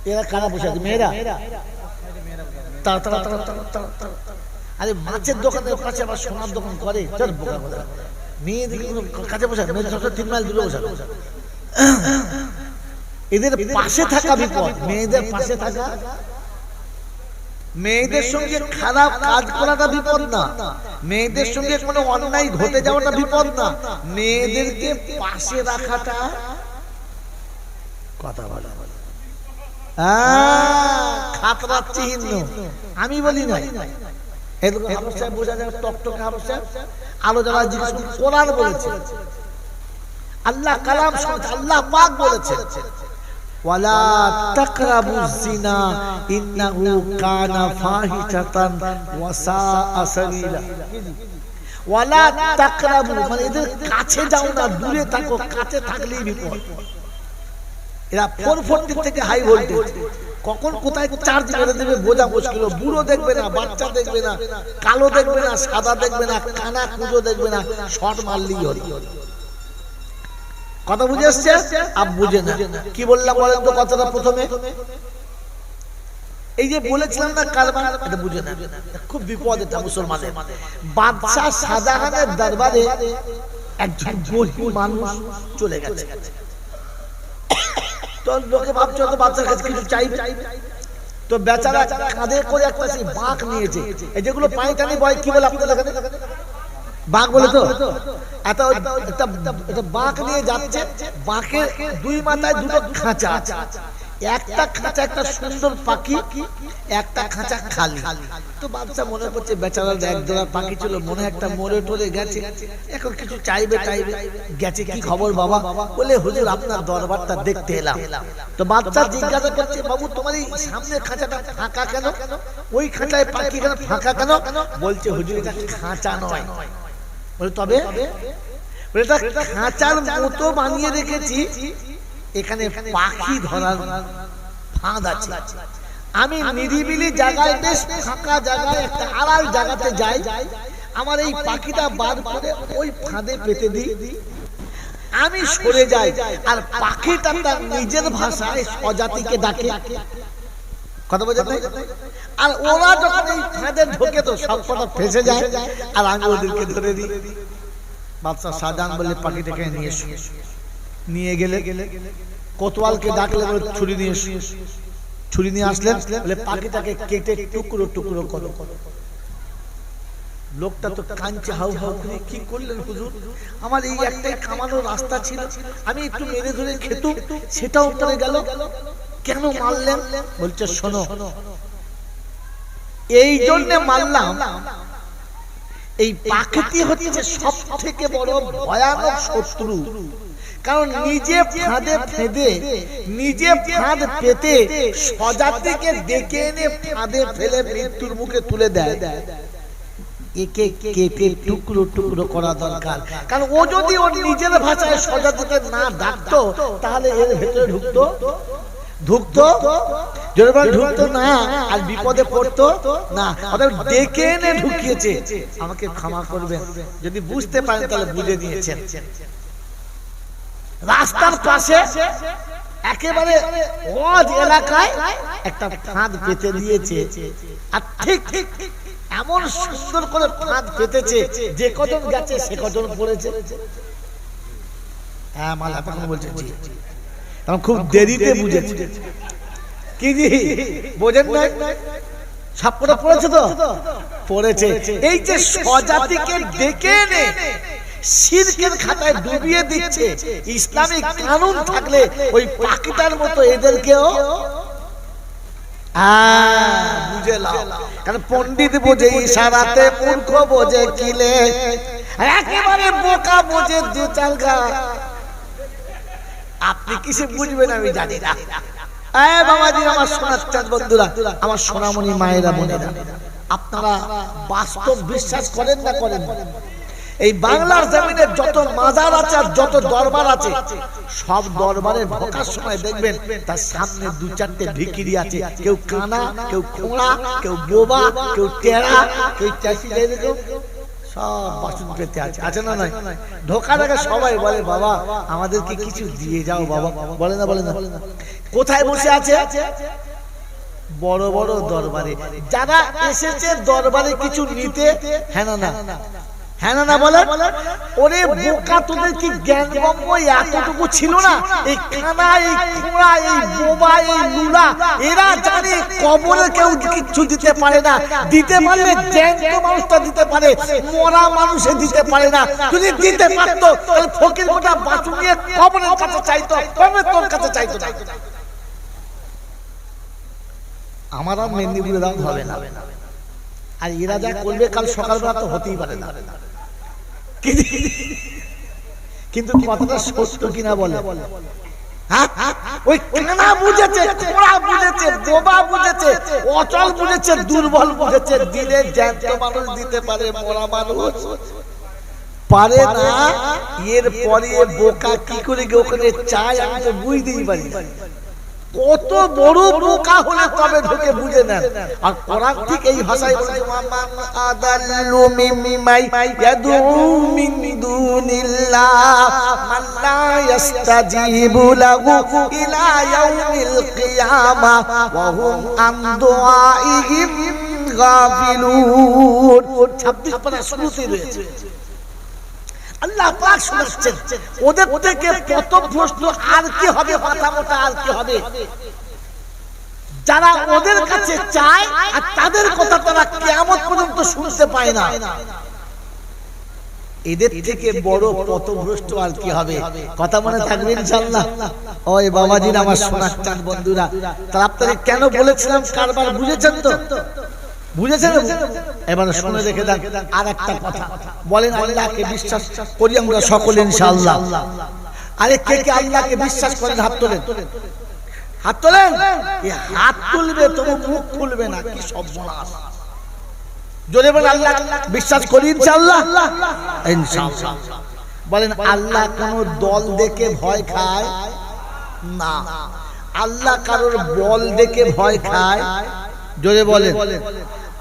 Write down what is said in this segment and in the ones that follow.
এরা কারা বসে আছে? মেয়েরা। আরে মাছের দোকানের পাশে আবার সোনার দোকান করে, মেয়েদের কাছে বসে, মেয়েদের 3 মাইল দূরে বসে। এদের পাশে থাকা বিপদ, মেয়েদের পাশে থাকা। মেয়েদের সঙ্গে খারাপ কাজ করাটা বিপদ না, মেয়েদের সঙ্গে কোনো অন্যায় ঘটে যাওয়াটা বিপদ না, মেয়েদেরকে পাশে রাখাটা কথা বলা খাতরার চিহ্ন। আমি বলি নাই, বোঝা যায় টকটকে হাবসা আলো জ্বালা জিজ্ঞেস কোরআন বলেছে, আল্লাহ কালাম শুনছে, আল্লাহ পাক বলেছে ওয়ালা তাকরাবুজ জিনা ইন্নাহু কানা ফাহিশাতান ওয়া সাআ সাবিলা। ওয়ালা তাকরাবু মানে এদের কাছে যাও না, দূরে থাকো, কাছে থাকলেই বিপদ। এরা 440 থেকে হাই ভোল্টেজ, কখন কোথায় চার্জ করে দেবে বোঝা মুশকিল। বুড়ো দেখবে না, বাচ্চা দেখবে না, কালো দেখবে না, সাদা দেখবে না, কানা কুজো দেখবে না, শর্ট মারলেই হলো। কথা বুঝে আসছে? আপ বুঝে না কি বললাম বলেন তো কথাটা প্রথমে? এই যে বলেছিলাম না কালমা, এটা বুঝে না, খুব বিপদ এটা মুসলমানের। বাদশা শাহজাহানের দরবারে একজন গরিব মানুষ চলে গেছে, তো লোকে ভাবছে তো বাচ্চার কাছে কিছু চাই, তো বেচারা কাঁধে করে একটা সেই বাঁক নিয়েছে, এই যেগুলো পানি টানি বয় কি বলে আপনাদের কাছে? বাঁক বলে তো। একটা বাঁক নিয়ে যাচ্ছে, বাঁকের 2 মাথায় 2টো খাঁচা আছে, একটা খাঁচা একটা সুন্দর পাখি, একটা খাঁচা খালি। তো বাচ্চা মনে করছে বেচারা একজোড়া পাখি ছিল, মনে একটা মরে টরে গেছে, এখন কিছু চাইবে গেছে, কি খবর বাবা? বলে হুজুর আপনার দরবারটা দেখতে এলাম। তো বাচ্চা জিজ্ঞাসা করছে বাবু তোমার এই সামনে খাঁচাটা ফাঁকা কেন, ওই খাঁচায় পাখি কেন ফাঁকা কেন? বলছে হুজুর এটা খাঁচা নয়। বলে তবে? বলে এটা খাঁচার মতো বানিয়ে রেখেছি, এখানে পাখি ধরার ফাঁদ আছে। আমি নিরিবিলি জায়গায়, বেশ ফাঁকা জায়গায় একটা আড়াল জায়গাতে যাই, আমার এই পাখিটা বার করে ওই ফাঁদে পেতে দিই, আমি সরে যাই, আর পাখিটা তার নিজের ভাষায় স্বজাতিকে ডাকে। কথা বোঝা যায়? আর ওরা যখন এই ফাঁদে ঢোকে তো সব কটা ফেসে যায়, আর আমি ওদেরকে ধরে দিই। বাদশা শাহজাহান বললে পাখিটাকে নিয়ে এসো। নিয়ে গেলে কোতোয়ালকে ডাকলে বলে ছুরি নিয়ে এসো। ছুরি নিয়ে আসলেন, বলে পাখিটাকে কেটে টুকরো টুকরো করো। লোকটা তো কাঁদছে হাউ হাউ করে, কি করলেন হুজুর? আমার এই একটাই কামানোর রাস্তা ছিল, আমি একটু মেরে ধরে খেতুম, সেটাও পড়ে গেল, কেন মারলেন? বলছে শোনো, এই জন্য মারলাম, এই পাখিটি হচ্ছে সব থেকে বড় ভয়ানক শত্রু। কারণ নিজে ফাঁদে ফেঁদে, নিজে ফাঁদ পেতে স্বজাতিকে ডেকে এনে ফাঁদে ফেলে মৃত্যুর মুখে তুলে দেয়। একে কেটে টুকরো টুকরো করা দরকার, কারণ ও যদি ওর নিজের ভাষায় স্বজাতিকে না ডাকতো তাহলে এর ভেতরে ঢুকতো ঢুকতো না, আর বিপদে পড়তো না। অর্থাৎ ডেকে এনে ঢুকিয়েছে। আমাকে ক্ষমা করবেন, যদি বুঝতে পারেন তাহলে বুঝে নিয়েছেন। রাস্তার পাশে একেবারে ওয়াজ এলাকায় একটা ফাঁদ পেতে দিয়েছে, আর ঠিক এমন সুন্দর করে ফাঁদ পেতেছে, যে কজন গেছে সে কজন পড়েছে। হ্যাঁ মালা তখন বলছে জি, তখন খুব দেরিতে বুঝেছে। কি জি বোঝেন না? সবকটা পড়েছে তো পড়েছে। এই যে স্বজাতিকে ডেকে এনে শিরকের খাতায় ডুবিয়ে দিচ্ছে, ইসলামিক কানুন থাকলে ওই পাখিটার মতো এদেরকেও বুঝে লাও। কারণ পণ্ডিত বোঝে ইশারাতে, মূর্খ বোঝে কিলে, একেবারে বোকা বোঝে দু চালকা। আপনি কিসে বুঝবেন আমি জানি না। বাবাজি, আমার সোনার চাঁদ বন্ধুরা, আমার সোনামণি মায়েরা বোনেরা, আপনারা বাস্তব বিশ্বাস করেন না করেন? এই বাংলার জমিনে যত মাজার আছে আর যত দরবার আছে, সব দরবারে ঢোকার সময় দেখবেন তার সামনে 2-4টে ভিখিরি আছে। কেউ কানা, কেউ খোঁড়া, কেউ বোবা, কেউ টেরা, কেউ চাষি। সব বাসন পেতে আছে, আছে না নাই? ঢোকার আগে সবাই বলে বাবা আমাদেরকে কিছু দিয়ে যাও বাবা, বলে না বলে না? কোথায় বসে আছে? বড় বড় দরবারে। যারা এসেছে দরবারে কিছু নিতে, হ্যাঁ না না, হ্যাঁ না না বলে? ওরে বোকা, তোদের কি জ্ঞান গম্য এতটুকু ছিল না? এই কানা, এই খোঁড়া, এই বোবা, এই লুলা, এরা জানে কবরে কেউ কিছু দিতে পারে না। দিতে পারলে জ্যান্ত মানুষটা দিতে পারে, মরা মানুষে দিতে পারে না। যদি দিতে পারতো তাহলে ফকির কোটা বাঁচু নিয়ে কবরের কাছে চাইতো, কবরের তোর কাছে চাইতো। আমার আর মেদিনীপুরে দাম হবে না। আর এরা যা করবে কাল সকালবেলা তো হতেই পারে না। কিন্তু কথাটা সত্য কিনা বলে? ওই কানা বুঝেছে, খোঁড়া বুঝেছে, বোবা বুঝেছে, অচল বুঝেছে, দুর্বল বুঝেছে। দিলে জ্যান্ত মানুষ দিতে পারে, মরা মানুষ পারে না। এর পরে বোকা কি করে ওখানে চায় আমি তো বুঝতেই পারি। কত বড় বোকা হলে তবে ঢুকে বুঝে নেন। আর কোরআন ঠিক এই ভাষায় বলে মান আদাল্লু মিম্মাই ইয়াদউ মিন দুনিল্লাহ মান লা ইস্তাজিবু লাহু ইলা ইয়াউমিল কিয়ামাহ ওয়া হুম আন দুআইহিম গাফিলুন। 26 পারা শুরুতে রয়েছে। আল্লাহ পাক শোনাচ্ছেন ওদের থেকে পথভ্রষ্ট আর কি হবে, মাথা মোটা আর কি হবে, যারা ওদের কাছে চায় আর তাদের কথা তারা কিয়ামত পর্যন্ত শুনতে পায় না। এদের থেকে বড় পথভ্রষ্ট আর কি হবে? কথা মনে থাকবে ইনশাআল্লাহ। ওই বাবাজিরা, আমার সোনার চাঁদ বন্ধুরা, তারা আপনাদের কেন বলেছিলাম কারবার বুঝেছেন তো? বুঝেছেন? এবার শুনে দেখে দেন আর একটা কথা। বলেন আল্লাহকে বিশ্বাস করি আমরা সকলে ইনশাআল্লাহ। আরে কে কে আল্লাহকে বিশ্বাস করেন? হাত তোলেন, হাত তোলেন। এই হাত তুলবে তবু মুখ খুলবে না, কি সর্বনাশ। জোরে বলেন আল্লাহ বিশ্বাস করি ইনশাআল্লাহ। ইনশাআল্লাহ বলেন আল্লাহ কোন দল দেখে ভয় খায় না। আল্লাহ কারোর বল দেখে ভয় খায়, জোরে বলেন।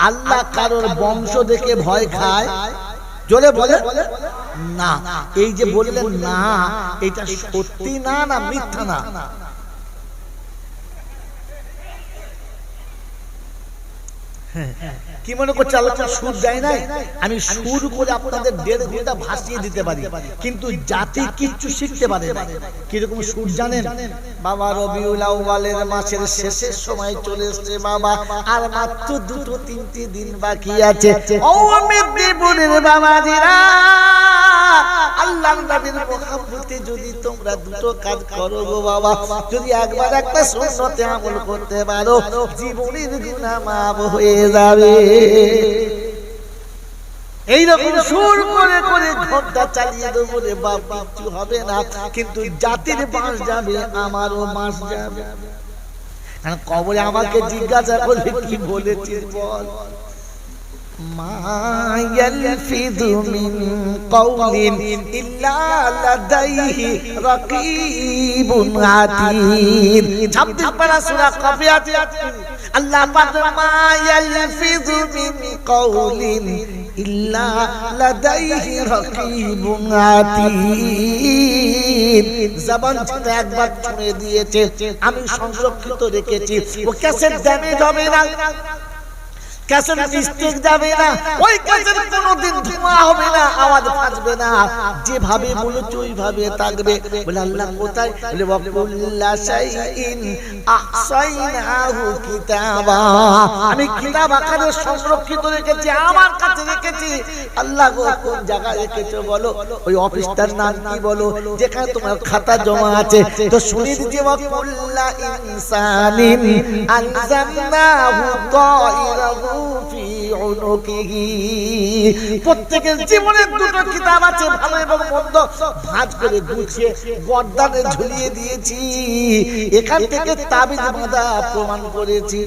আল্লাহ কারোর বংশ দেখে ভয় খায়, জোরে বলে না। এই যে বললেন না, এটা সত্যি না না মিথ্যা না? কি মনে করছে আল্লাহ সুর দেয় নাই? আমি সুর করে আপনাদের 1.5 ঘন্টা ভাসিয়ে দিতে পারি, কিন্তু জাতি কিচ্ছু শিখতে পারে না। কিরকম সুর জানেন? বাবা রবিউল আউয়ালের মাসের শেষের সময় চলে এসেছে বাবা, আর মাত্র 2-3 দিন বাকি আছে। ও মেদিনীপুরের বাবাজিরা, আল্লাহর নবীর মহব্বতে যদি তোমরা দুটো কাজ করো গো বাবা, যদি একবার একটা সুন্নতে আমল করতে পারো, জীবনের গুনাহ মাফ হয়ে যাবে। এইরকম সুর করে করে ঘন্টা চালিয়ে দেবো রে বাপ, কিছু হবে না। কিন্তু জাতির বাস যাবে, আমারও বাস যাবে। কারণ কবরে আমাকে জিজ্ঞাসা করবে কি বলেছিস বল। মা ইয়ালফিযু মিন কাওলিন ইল্লা লাদাইহি রাকীবুন আতীদ। 26 পারা সূরা কাফিয়াত। আল্লাহ পাক মা ইয়ালফিযু মিন কাওলিন ইল্লা লাদাইহি রাকীবুন আতীদ। জবান থেকে একবার ছুঁয়ে দিয়েছে, আমি সংরক্ষিত রেখেছি। ও ক্যাসেট ড্যামেজ হবে না, ক্যাসেট মিস্টেক যাবে না, ওই ক্যাসেট কোনোদিন ধোঁয়া হবে না, আওয়াজ ফাটবে না। যেভাবে বলেছো ওইভাবে থাকবে। বলে আল্লাহ কোথায়? বলে ওয়াকুল্লা শাইইন আহসাইনাহু কিতাবা। আমি কিতাব আকারে সংরক্ষিত রেখেছি, আমার কাছে রেখেছি। আল্লাহ গো কোন জায়গায় রেখেছো বলো? ওই অফিসটার নাম কি বলো যেখানে তোমার খাতা জমা আছে? তো শুনে দিতে ওয়াকুল্লা ইনসানিন আনজালনাহু তাইরাহু ফি উনুকিহি। প্রত্যেকের জীবনে দুটো কিতাব আছে, ভালো এবং মন্দ, ভাঁজ করে গুছিয়ে গর্দানে ঝুলিয়ে দিয়েছি। এখান থেকে তাবিজ বাঁধা প্রমাণ করেছি।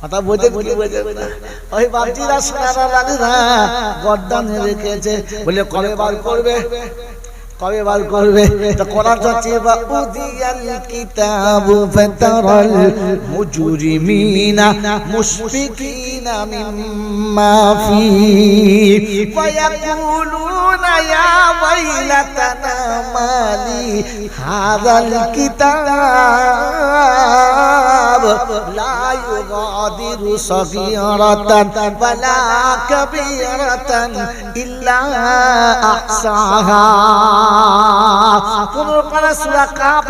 কথা বোঝে না? ওই বাপজিরা সোনারা রানীরা গর্দানে রেখেছে। বলে কবে বার করবে, কবে বার করবে? তো কোরআন হচ্ছে বা উদিয়াল কিতাবু ফাতারাল মুজরিমিনা মুশফিকিন مما فيه ويقولون يا ويلتنا ما لي هذا الكتاب لا يغادر صغيرة ولا كبيرة إلا أحصاها সূরা কাহফ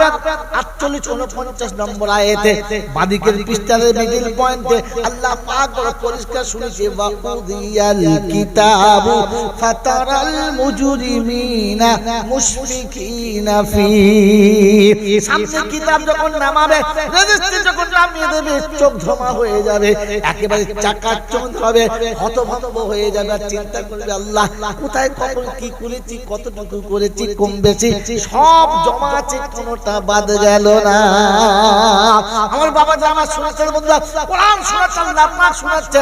48-49 নম্বর আয়াতে বাদিকের পৃষ্ঠার মিডল পয়েন্টে আল্লাহ পাক বড় পরিষ্কার শুনিয়েছে ওয়াকুদিয়াল কিতাবু ফাতারাল মুজরিমিনা মুশফিকিনা ফি সামনে কিতাব যখন নামাবে রেজিস্ট্রি যখন নামিয়ে দেবে চোখ ধমা হয়ে যাবে একেবারে চাকাচৌন্দ হবে হতভম্ব হয়ে যাবে আর চিন্তা করবে আল্লাহ কোথায় কখন কি করেছি কতটুকু করেছি কম বেশি সব জমা আছে কোনটা বাদ গেল না আমার বাবা যে আমার শোনাচ্ছেন বন্ধুরা কোরআন শোনাচ্ছেন আল্লাহ পাক শোনাচ্ছে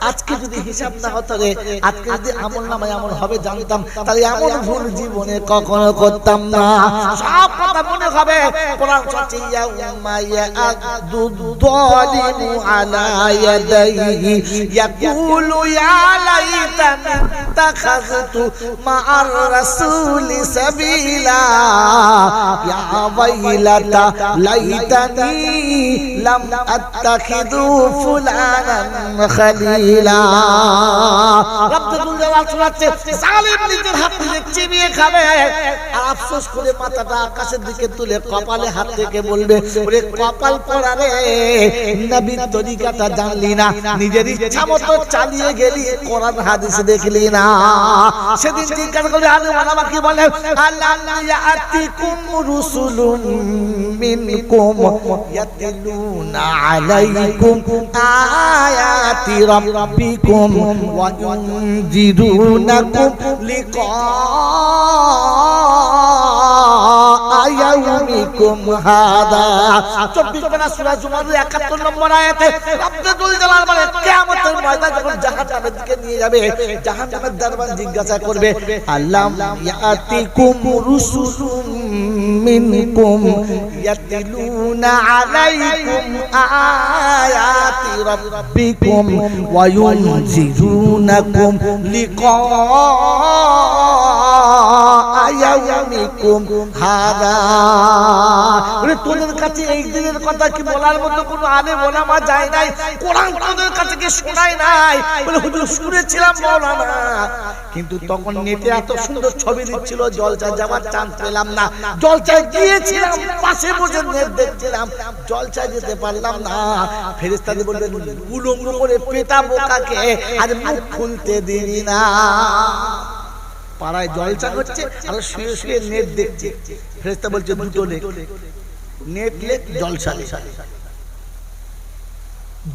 আজকে যদি হিসাব না হতো রে আজকে যদি আমল নামায় আমল হবে জানতাম তাহলে এমন ভুল জীবনে কখনো করতাম না সব কথা মনে হবে কোরআন শোনাচ্ছে ইয়া উম্মা ইয়া আদুদ্দালিমু আলা ইয়াদাইহি ইয়াকুলু ইয়া লাইতানি তাখাযতু মা'আর রাসূলি সাবিলা ইয়া ওয়াইলাতা লাইতানি লাম আত্তাখিযু ফুলানান খলিলা রব্বুল জালাল শোনাচ্ছে জালিম নিজের হাত দিয়ে চিবিয়ে খাবে আর আফসোস করে মাথাটা আকাশের দিকে তুলে কপালে হাত থেকে বলবে ওরে কপাল পোড়া রে নবীর তরিকাটা জানলি না নিজের ইচ্ছা মতো চালিয়ে গেলি কোরআন হাদিস দেখলি না সেদিন জিজ্ঞাসা করবে আলে ওলামা কি বলে আল্লাহ ইয়াতিকুম রুসুলুম মিনকুম ইয়াতলুনা আলাইকুম আয়াতি রাব্বিকুম ওয়া ইউনজিরুনাকুম লিকা ইয়াউমিকুম হাদা 24 পারা সূরা জুমার 71 নম্বর আয়াতে রব্বুল জালাল বলে কিয়ামতের ময়দানে যখন জাহান্নামের দিকে নিয়ে যাবে জাহান্নামের দরবার জিজ্ঞাসা করবে আল্লাহ ইয়াতিকুম রুসুলুম মিনকুম ইয়াতলুনা আলাইকুম আয়াতি রাব্বিকুম ওয়া ইউনজিরুনাকুম লিকা ইয়াউমিকুম হাদা ওরে তোদের কাছে এই দিনের কথা কি বলার মতো কোনো আলেম ওলামা যায় নাই কোরআন তোদের কাছে কি শোনায় নাই বলে হুজুর শুনেছিলাম মাওলানা কিন্তু তখন নেটে এত সুন্দর ছবি দিচ্ছিল জলসা যাওয়ার চান্স পেলাম না জলসায় গিয়েছিলাম পাশে বসে নেট দেখছিলাম জলসায় যেতে পারলাম না ফেরেশতাদের বলবেন উলঙ্গ করে পেটা বোকাকে আর মুখ খুলতে দিবি না পাড়ায় জলসা করছে আর শুয়ে শুয়ে নেট দেখছে ফেরেশতা বলছে দুটো নেট লেখ জলসা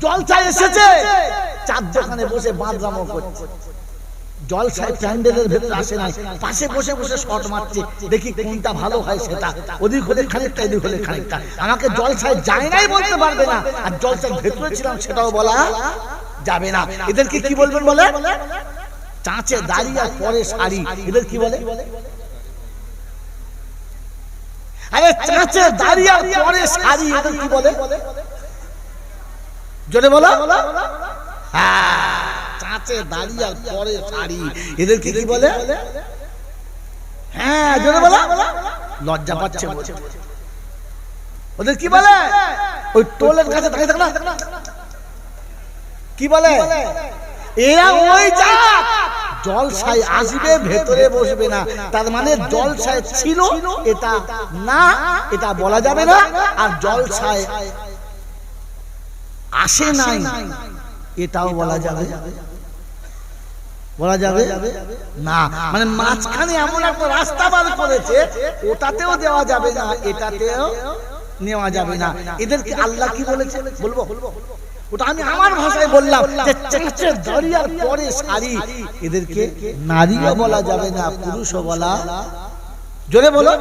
জলসা এসেছে চার দোকানে বসে বাদরামো করছে জলসায় প্যান্ডেলের ভেতরে আসে নাই পাশে বসে বসে শট মারছে দেখি কোনটা ভালো হয় সেটা ওদিক হলে খানিকটা এদিক হলে খানিকটা আমাকে জলসায় যায় নাই বলতে পারবে না আর জলসার ভেতরে ছিলাম সেটাও বলা যাবে না এদেরকে কি বলবেন বলে চাঁচে দাঁড়িয়ে পরে শাড়ি এদের কি বলে আরে চাঁচে দাঁড়িয়ে পরে শাড়ি এদের কি বলে জোরে বলো হ্যাঁ চাঁচে দাঁড়িয়ে পরে শাড়ি এদের কি বলে হ্যাঁ জোরে বলো লজ্জা পাচ্ছে ওদের কি বলে ওই টোলের কাছে দাঁড়িয়ে থাক না কি বলে এরা ওই যা জলসায় আসবে ভেতরে বসবে না তার মানে জলসায় ছিল এটা না এটা বলা যাবে না আর জলসায় আসে নাই এটাও বলা যাবে না মানে মাঝখানে এমন একটা রাস্তা বার করেছে ওটাতেও দেওয়া যাবে না এটাতেও নেওয়া যাবে না এদেরকে আল্লাহ কি বলেছে বলবো ওটা আমি আমার ভাষায় বললাম যে চাঁচে দাঁড়িয়ার পরে শাড়ি এদেরকে নারীও বলা যাবে না পুরুষও বলা জোরে বলো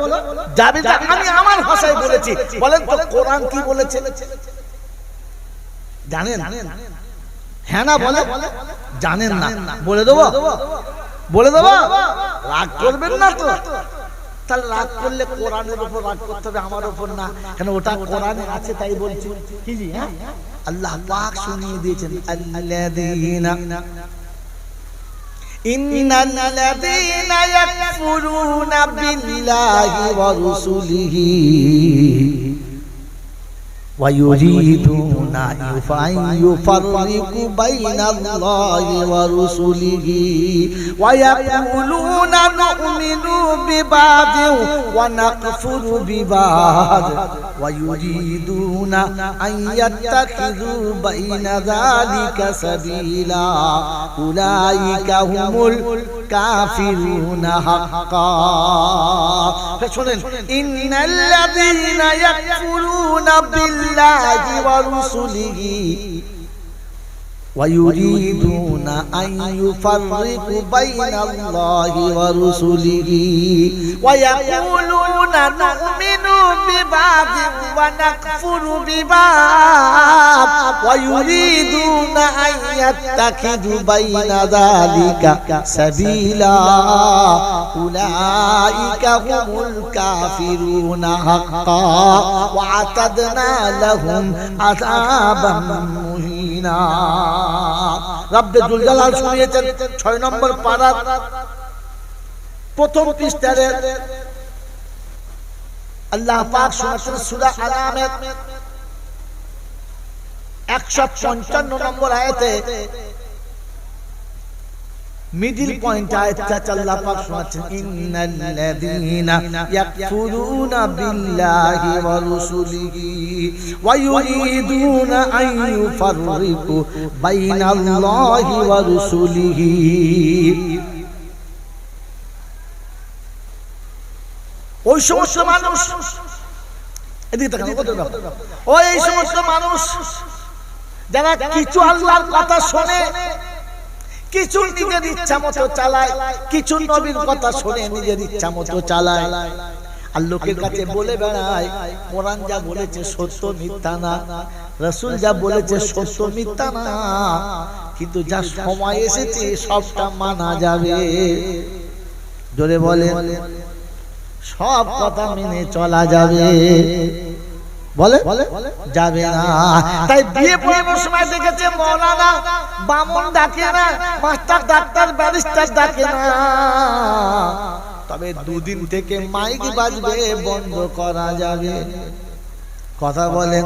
যাবে না আমি আমার ভাষায় বলেছি বলেন তো কোরআন কি বলেছে জানেন হ্যাঁ না বলে জানেন না বলে দেবো রাগ করবেন না তো তাহলে রাগ করলে কোরআনের উপর রাগ করতে হবে আমার উপর না কেন ওটা কোরআনে আছে তাই বলছি কি জি হ্যাঁ আল্লাহ পাক শুনিয়ে দিয়েছেন আল্লাযীনা ইন্নাল্লাযীনা ইয়াকফুরুনা বিল্লাহি ওয়া রাসূলিহি ওয়া ইউরিদুনা ইউফাররিকু বাইনাল্লাহি ওয়া রাসূলিহি ওয়া ইয়াকুলুনা নু'মিনু বিবাদিন ওয়া নাকফুরু বিবাদ ওয়া ইউরিদুনা আন ইয়াত্তাখিযু বাইনা যালিকা সাবিলা উলাইকা হুমুল কাফিরুনা হাক্কান। শুনেন, ইন্নাল্লাযীনা ইয়াকফুরুনা বিল্লাহি ওয়া রাসূলিহি ওয়া ইউরিদুনা আন ইউফাররিকু বাইনাল্লাহি ওয়া রাসূলিহি ওয়া ইয়াকুলুনা নু'মিনু বিবাদিন ওয়া নাকফুরু বিবাদ ওয়া ইউরিদুনা আন ইয়াত্তাখিযু বাইনা যালিকা সাবিলা উলাইকা হুমুল কাফিরুনা হাক্কান ওয়া আতাদনা লাহুম আযাবান মুহিনা। রব্বে যুল জালাল শুনিয়েছেন 6 নম্বর পারার প্রথম পৃষ্ঠায় আল্লাহ পাক শুনিয়েছেন সূরা আনামের 155 নম্বর আয়াতে মিডল পয়েন্ট আয়াতটা আল্লাহ পাক শোনাচ্ছেন ইন্নাল্লাযীনা ইয়াকফুরুনা বিল্লাহি ওয়া রাসূলিহি ওয়া ইউরিদুনা আন ইউফাররিকু বাইনাল্লাহি ওয়া রাসূলিহি। ওই সমস্ত মানুষ, এদিকে তাকান, ওই সমস্ত মানুষ যারা কিছু আল্লাহর কথা শোনে, কিছু নিজের ইচ্ছা মতো চালায়, কিছু নবীর কথা শুনে নিজের ইচ্ছা মতো চালায়, আর লোকের কাছে বলে বেড়ায় কোরআন যা বলেছে সত্য মিথ্যা না, রাসূল যা বলেছে সত্য মিথ্যা না, কিন্তু যা সময় এসেছে সবটা মানা যাবে। জোরে বলে, সব কথা মেনে চলা যাবে, বলে যাবে না। তাই বিয়ে পড়ানোর সময় দেখেছে মৌলানা বামন ডাকে না, মাস্টার ডাক্তার ব্যারিস্টার ডাকে না, তবে দুদিন থেকে মাইক বাজবে বন্ধ করা যাবে। কথা বলেন,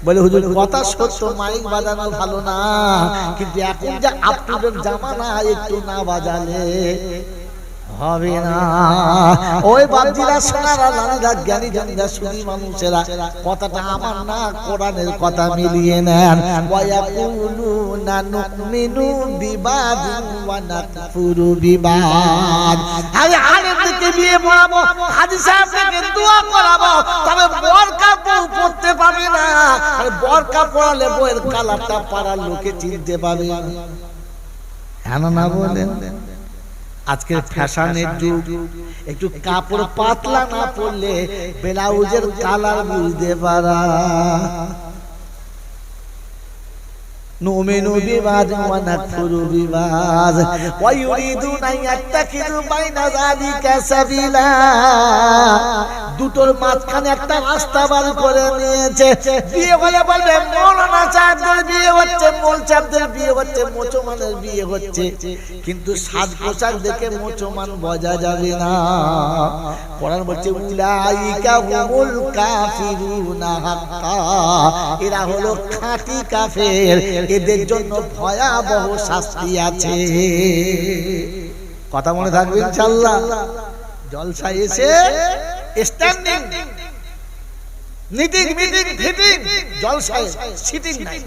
বলে হুজুর কথা সত্য, মাইক বাজানো ভালো না, কিন্তু এখন যা আপ টু ডেট জামানা, একটু না বাজালে হবে না। ওই বাপজিরা সোনারা নানারা জ্ঞানী জানিরা সুধী মানুষেরা কথাটা আমার না কোরআনের কথা মিলিয়ে নেন। ওয়া ইয়াকুলুনা নুমিনু বিবাদিন ওয়া নাকফুরু বিবাদ। আরে আলেমদেরকে বিয়ে পড়াবো, হাজী সাহেবকে দোয়া করাবো, তবে বোরকা পড়তে পারবে না। আর বোরকা পড়ালে বইয়ের কালারটা পাড়ার লোকে চিনতে পারবে না। কেন না বলেন? আজকের ফ্যাশনের যুগ, একটু কাপড় পাতলা না পরলে ব্লাউজের কালার বুঝতে পারা। নুমিনু বিবাদ ওয়া নাকফুরু বিবাদ ওয়া ইউরিদুনা ইয়াত্তাখিযু বাইনা যালিকা সাবিলা। দুটোর মাঝখানে একটা রাস্তা বার করে নিয়েছে। বিয়ে হলে বলবে মৌলানা সাহেবদের বিয়ে হচ্ছে, মোল সাহেবদের বিয়ে হচ্ছে, মুসলমানের বিয়ে হচ্ছে, কিন্তু সাজ পোশাক দেখে মুসলমান বোঝা যাবে না। কোরআন বলছে উলাইকা হুমুল কাফিরুনা হাক্কা, এরা হলো খাঁটি কাফের, এদের জন্য ভয়াবহ শাস্তি আছে। কথা মনে থাকবে ইনশাআল্লাহ। জলসা এসে স্ট্যান্ডিং মিটিং ফিটিং, জলসায় সিটিং নাই,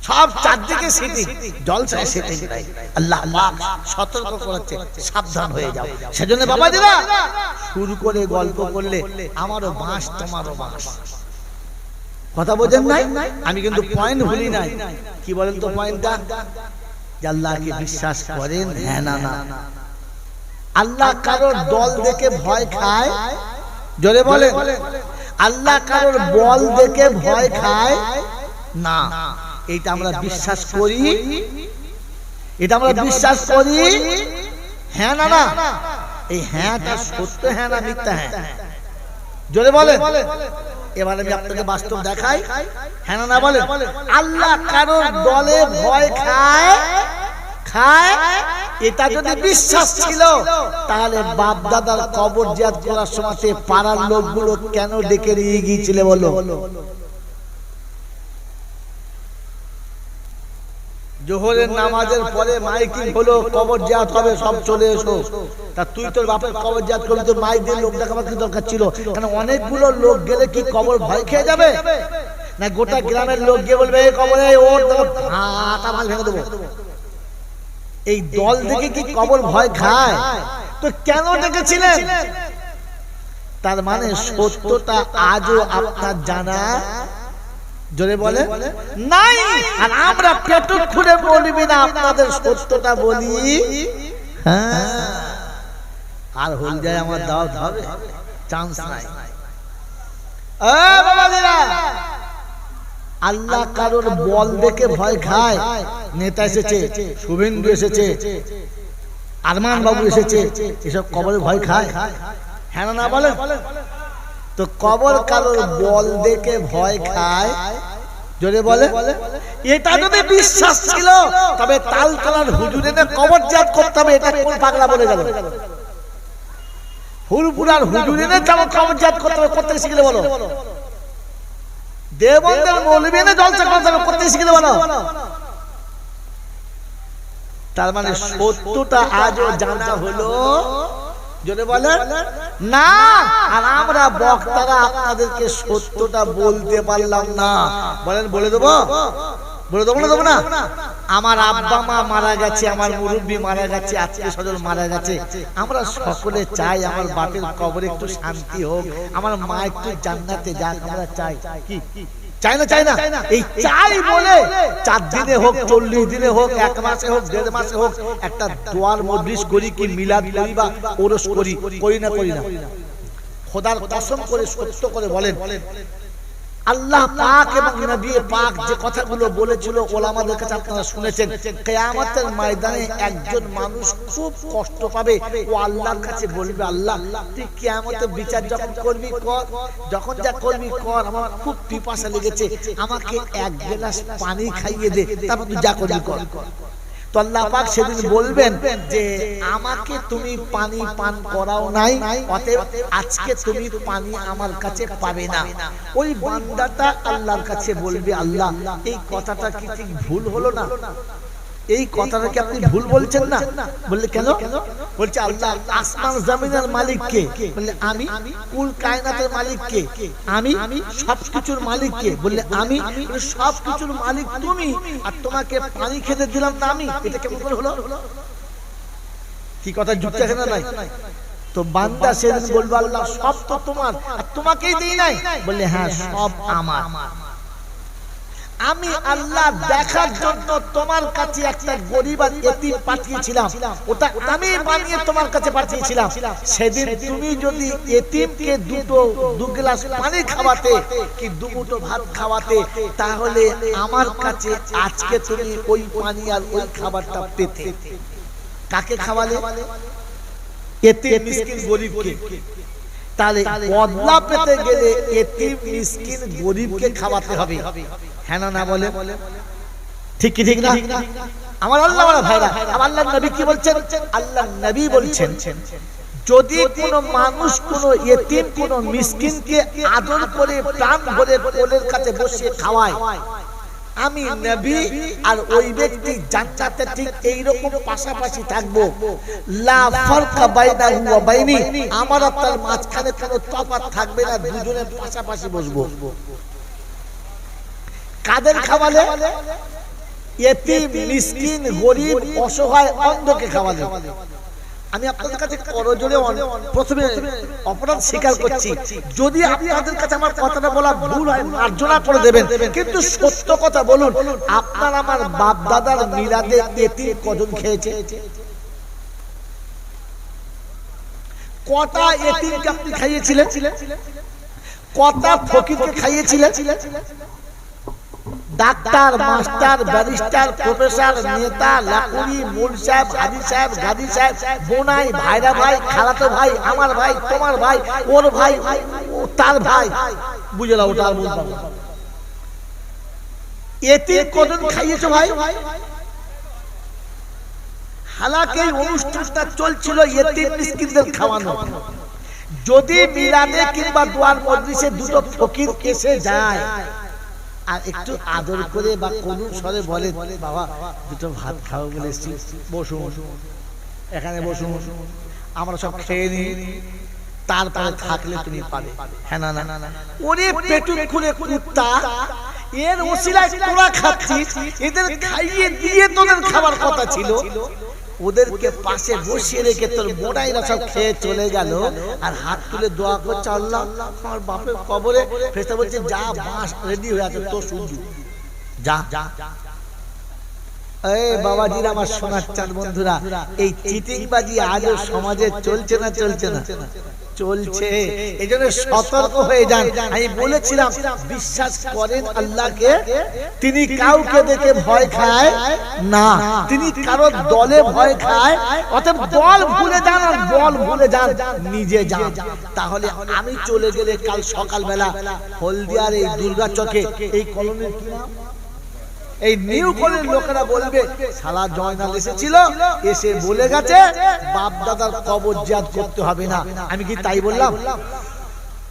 সব চারদিকে সিটিং, জলসায় সিটিং নাই। আল্লাহ পাক সতর্ক করেছে, সাবধান হয়ে যাও। সেজন্য বাবাজিরা শুরু করে গল্প করলে আমারও বাঁশ তোমারও বাঁশ। কথা বোঝেন নাই? আমি কিন্তু পয়েন্ট ভুলি নাই। কি বলেন তো পয়েন্টটা? যে আল্লাহকে বিশ্বাস করেন, হ্যাঁ না না। আল্লাহ কারোর দল দেখে ভয় খায়, জোরে বলেন। আল্লাহ কারোর বল দেখে ভয় খায় না, এটা আমরা বিশ্বাস করি, এটা আমরা বিশ্বাস করি, হ্যাঁ না না। এই হ্যাঁটা সত্য হ্যাঁ না মিথ্যা হ্যাঁ? জোরে বলেন। এবার আমি আপনাকে বাস্তব দেখাই। হ্যাঁ না বলেন? আল্লাহ কারোর দলে ভয় খায় খায়, এটা যদি বিশ্বাস ছিল তাহলে বাপ দাদার কবর জিয়ারত করার সময় পাড়ার লোকগুলো কেন ডেকে নিয়ে গিয়েছিল বলো? জোহরের নামাজের পরে মাইকিং হলো, কবর জিয়ারত হবে, সব চলে এসো। তা তুই তোর বাপের কবর জিয়ারত করবি, তোর মাইক দিয়ে লোক দেখাবার কি দরকার ছিল? কারণ অনেকগুলো লোক গেলে কি কবর ভয় খেয়ে যাবে না? গোটা গ্রামের লোক গিয়ে বলবে এই কবরে ওর হাতা মাল ভেঙে দেবো। এই দল দেখে কি কবর ভয় খায়? তো কেন ডেকেছিলেন? তার মানে সত্যটা আজও আপনার জানা জোরে বলে নাই। আর আমরা পেট খুলে বলবি না, আপনাদের সত্যটা বলি। হ্যাঁ, আর হল যায় আমার দাওয়াত হবে, চান্স নাই। আল্লাহ কারোর বল দেখে ভয় খায়? নেতা এসেছে, শুভেন্দু এসেছে, আরমান বাবু এসেছে, এসব কবরে ভয় খায়? হ্যাঁ না বলেন? তো কবর কারোর বল দেখে ভয় খায়? জোরে বলে। এটা যদি বিশ্বাস ছিল তবে তালতলার হুজুরে কবর জিয়ারত করতে হবে, এটা কোন পাগলা বলে গেল? ফুলপুরার হুজুরে কবর জিয়ারত করতে হবে, করতে শিখলে বলো? দেবন্দের মৌলবী জলসা করতে শিখলে বলো? তার মানে সত্যটা আজও জানা হলো, জোরে বলে না। আর আমরা বক্তারা আপনাদেরকে সত্যটা বলতে পারলাম না। বলেন বলে দেবো? বলে দেবো না? দেবো না? আমার আব্বা মা মারা গেছে, আমার মুরব্বী মারা গেছে, আত্মীয় স্বজন মারা গেছে, আমরা সকলে চাই আমার বাপের কবরে একটু শান্তি হোক, আমার মা একটু জান্নাতে যাক, আমরা চাই। কি চাই না? চাই না? এই চাই বলে 4 দিনে হোক, 40 দিনে হোক, 1 মাসে হোক, 1.5 মাসে হোক, একটা দোয়ার মজলিস করি, কি মিলাদ করি বা ওরস করি? করি না? করি না? খোদার কসম করে সত্য করে বলেন, আল্লাহ পাক এবং নবী পাক যে কথাগুলো বলেছিল ওলামাদের কাছে আপনারা শুনেছেন, কিয়ামতের ময়দানে একজন মানুষ খুব কষ্ট পাবে। ও আল্লাহর কাছে বলবে, আল্লাহ তুই কিয়ামতে বিচার যখন করবি কর, যখন যা করবি কর, আমার খুব পিপাসা লেগেছে, আমাকে 1 গ্লাস পানি খাইয়ে দে, তারপর তুই যা করবি কর। তো আল্লাহ পাক সেদিন বলবেন যে আমাকে তুমি পানি পান করাও নাই, অতএব আজকে তুমি পানি আমার কাছে পাবে না। ওই বান্দাটা আল্লাহর কাছে বলবে, আল্লাহ এই কথাটা কি ঠিক ভুল হলো না? এই কথাটা কি আপনি ভুল বলছেন না? বললে কেন? বলছে আল্লাহ আসমান জমিনের মালিক কে? বললে আমি। কুল কায়নাতের মালিক কে? আমি। সবকিছুর মালিক কে? বললে আমি। সবকিছুর মালিক তুমি, আর তোমাকে পানি খেতে দিলাম না আমি, এটা কেমন করে হলো? কি কথা যুক্তি আছে না নাই? তো বান্দা সেদিন বলবে, আল্লাহ সব তো তোমার, আর তোমাকেই দেই নাই। বললে হ্যাঁ, সব আমার। আমি আল্লাহ দেখার জন্য তোমার কাছে একটা গরিব আর এতিম পাঠিয়েছিলাম, ওটা আমি বানিয়ে তোমার কাছে পাঠিয়েছিলাম। সেদিন তুমি যদি এতিমকে 2 গ্লাস পানি খাওয়াতে, কি 2 মুঠো ভাত খাওয়াতে, তাহলে আমার কাছে আজকে তুমি ওই পানি আর ওই খাবারটা পেতে। কাকে খাওয়ালে? এতিম মিসকিন গরিবকে। তাহলে বদলা পেতে গেলে এতিম মিসকিন গরিবকে খাওয়াতে হবে। হ্যাঁ না বলে? ঠিক কি ঠিক না? আমার আল্লাহ ওয়ালা ভাইরা, আমার আল্লাহর নবী কি বলছেন? আল্লাহর নবী বলছেন, যদি কোন মানুষ কোন এতিম কোন মিসকিনকে আদর করে প্রাণ ভরে কোলের কাছে বসিয়ে খাওয়ায়, আমি নবী আর ওই ব্যক্তি জান্নাতে ঠিক এই রকম পাশাপাশি থাকবো। লা ফারকা বাইনাহু ওয়া বাইনি, আমার আর তার মাঝখানে কোনো তফাৎ থাকবে না, দুজনের পাশাপাশি বসবো। কাদের খাওয়ালে? এতিম মিসকিন গরিব অসহায় অন্ধকে খাওয়ালে। আমি আপনাদের কাছে করজোড়ে প্রথমে অপরাধ স্বীকার করছি, যদি আপনাদের কাছে আমার কথাটা বলা ভুল হয় মার্জনা করে দেবেন, কিন্তু সত্য কথা বলুন, আপনার আমার বাপ দাদার মিলাদে এতিম কজন খেয়েছে? কটা এতিমকে আপনি খাইয়েছিলেন? কটা ফকিরকে খাইয়েছিলেন? ডাক্তার, মাস্টার, ব্যারিস্টার, প্রফেসর, নেতা, লাকুড়ি, মূল সাহেব, হাজি সাহেব, গাজী সাহেব, বোনাই, ভাইরা ভাই, খালাতো ভাই, আমার ভাই, তোমার ভাই, ওর ভাই, তার ভাই, বুঝলা ওটা আর বলতাম। এতিম কজন খাইয়েছো ভাই? হালাকে অনুষ্ঠানটা চলছিল এতিম মিসকিনদের খাওয়ানো। যদি মিলাদে কিংবা দোয়ার মজলিসে দুটো ফকির এসে যায় আর একটু আদর করে বা কোন স্বরে বলে, বাবা দুটো ভাত খাও বলে বসুন, এখানে বসুন, আমরা সব খেয়ে নিই, তারপরে থাকলে তুমি পাবে। হ্যাঁ, না না, ওরে পেটু খুলে কুত্তা, এর ওসিলায় তোরা খাচ্ছিস, এদের খাইয়ে দিয়ে তোদের খাবার কথা ছিল। ওদেরকে পাশে বসিয়ে রেখে তোর মোড়াইরা সব খেয়ে চলে গেল আর হাত তুলে দোয়া করছে, আল্লাহ আমার বাপের কবরে। ফেরেশতা বলছে, যা বাঁশ রেডি হয়ে আছে তো, শুধু যা। এই বাবাজিরা, আমার সোনার চাঁদ বন্ধুরা, এই চিটিংবাজি আজও সমাজে চলছে না? চলছে না? চলছে। এই জন্য সতর্ক হয়ে যান। আমি বলেছিলাম, বিশ্বাস করেন আল্লাহকে, তিনি কাউকে দেখে ভয় খায় না, তিনি কারো দলে ভয় খায়। অতএব দল ভুলে যান আর বল ভুলে যান, নিজে যান। তাহলে আমি চলে গেলে কাল সকালবেলা হলদিয়ার এই দুর্গা চকে, এই কলোনির কি নাম, এই নিউ কলের লোকেরা বলবে, শালা জয়নাল এসেছিল, এসে বলে গেছে বাপ দাদার কবর জিয়ারত করতে হবে না। আমি কি তাই বললাম?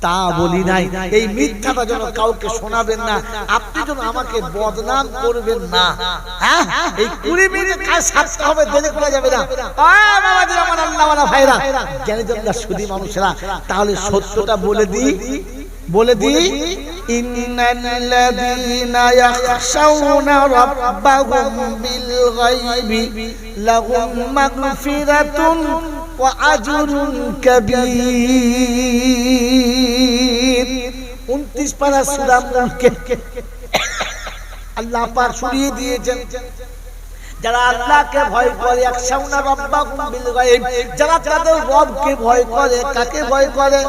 তা বলি নাই। এই মিথ্যাটা যেন কাউকে শোনাবেন না, আপনি যেন আমাকে বদনাম করবেন না। হ্যাঁ, এই 20 মিনিট কাজ সারতে হবে, দেরি করা যাবে না। আমার আল্লাহওয়ালা ভাইরা, জ্ঞানী জনরা, সুধী মানুষেরা, তাহলে সত্যটা বলে দি ইন্নাল্লাযীনা ইয়াখশাউনা রাব্বাহুম বিল গায়বি লাহুম মাগফিরাতুন ওয়া আজরুন কাবীর। 29 পারা সূরা মুলকে আল্লাহ পাক শুনিয়ে দিয়েছেন, যারা আল্লাহকে ভয় করে, ইয়াখশাউনা রাব্বাহুম বিল গায়ব, যারা তাদের রবকে ভয় করে। কাকে ভয় করে?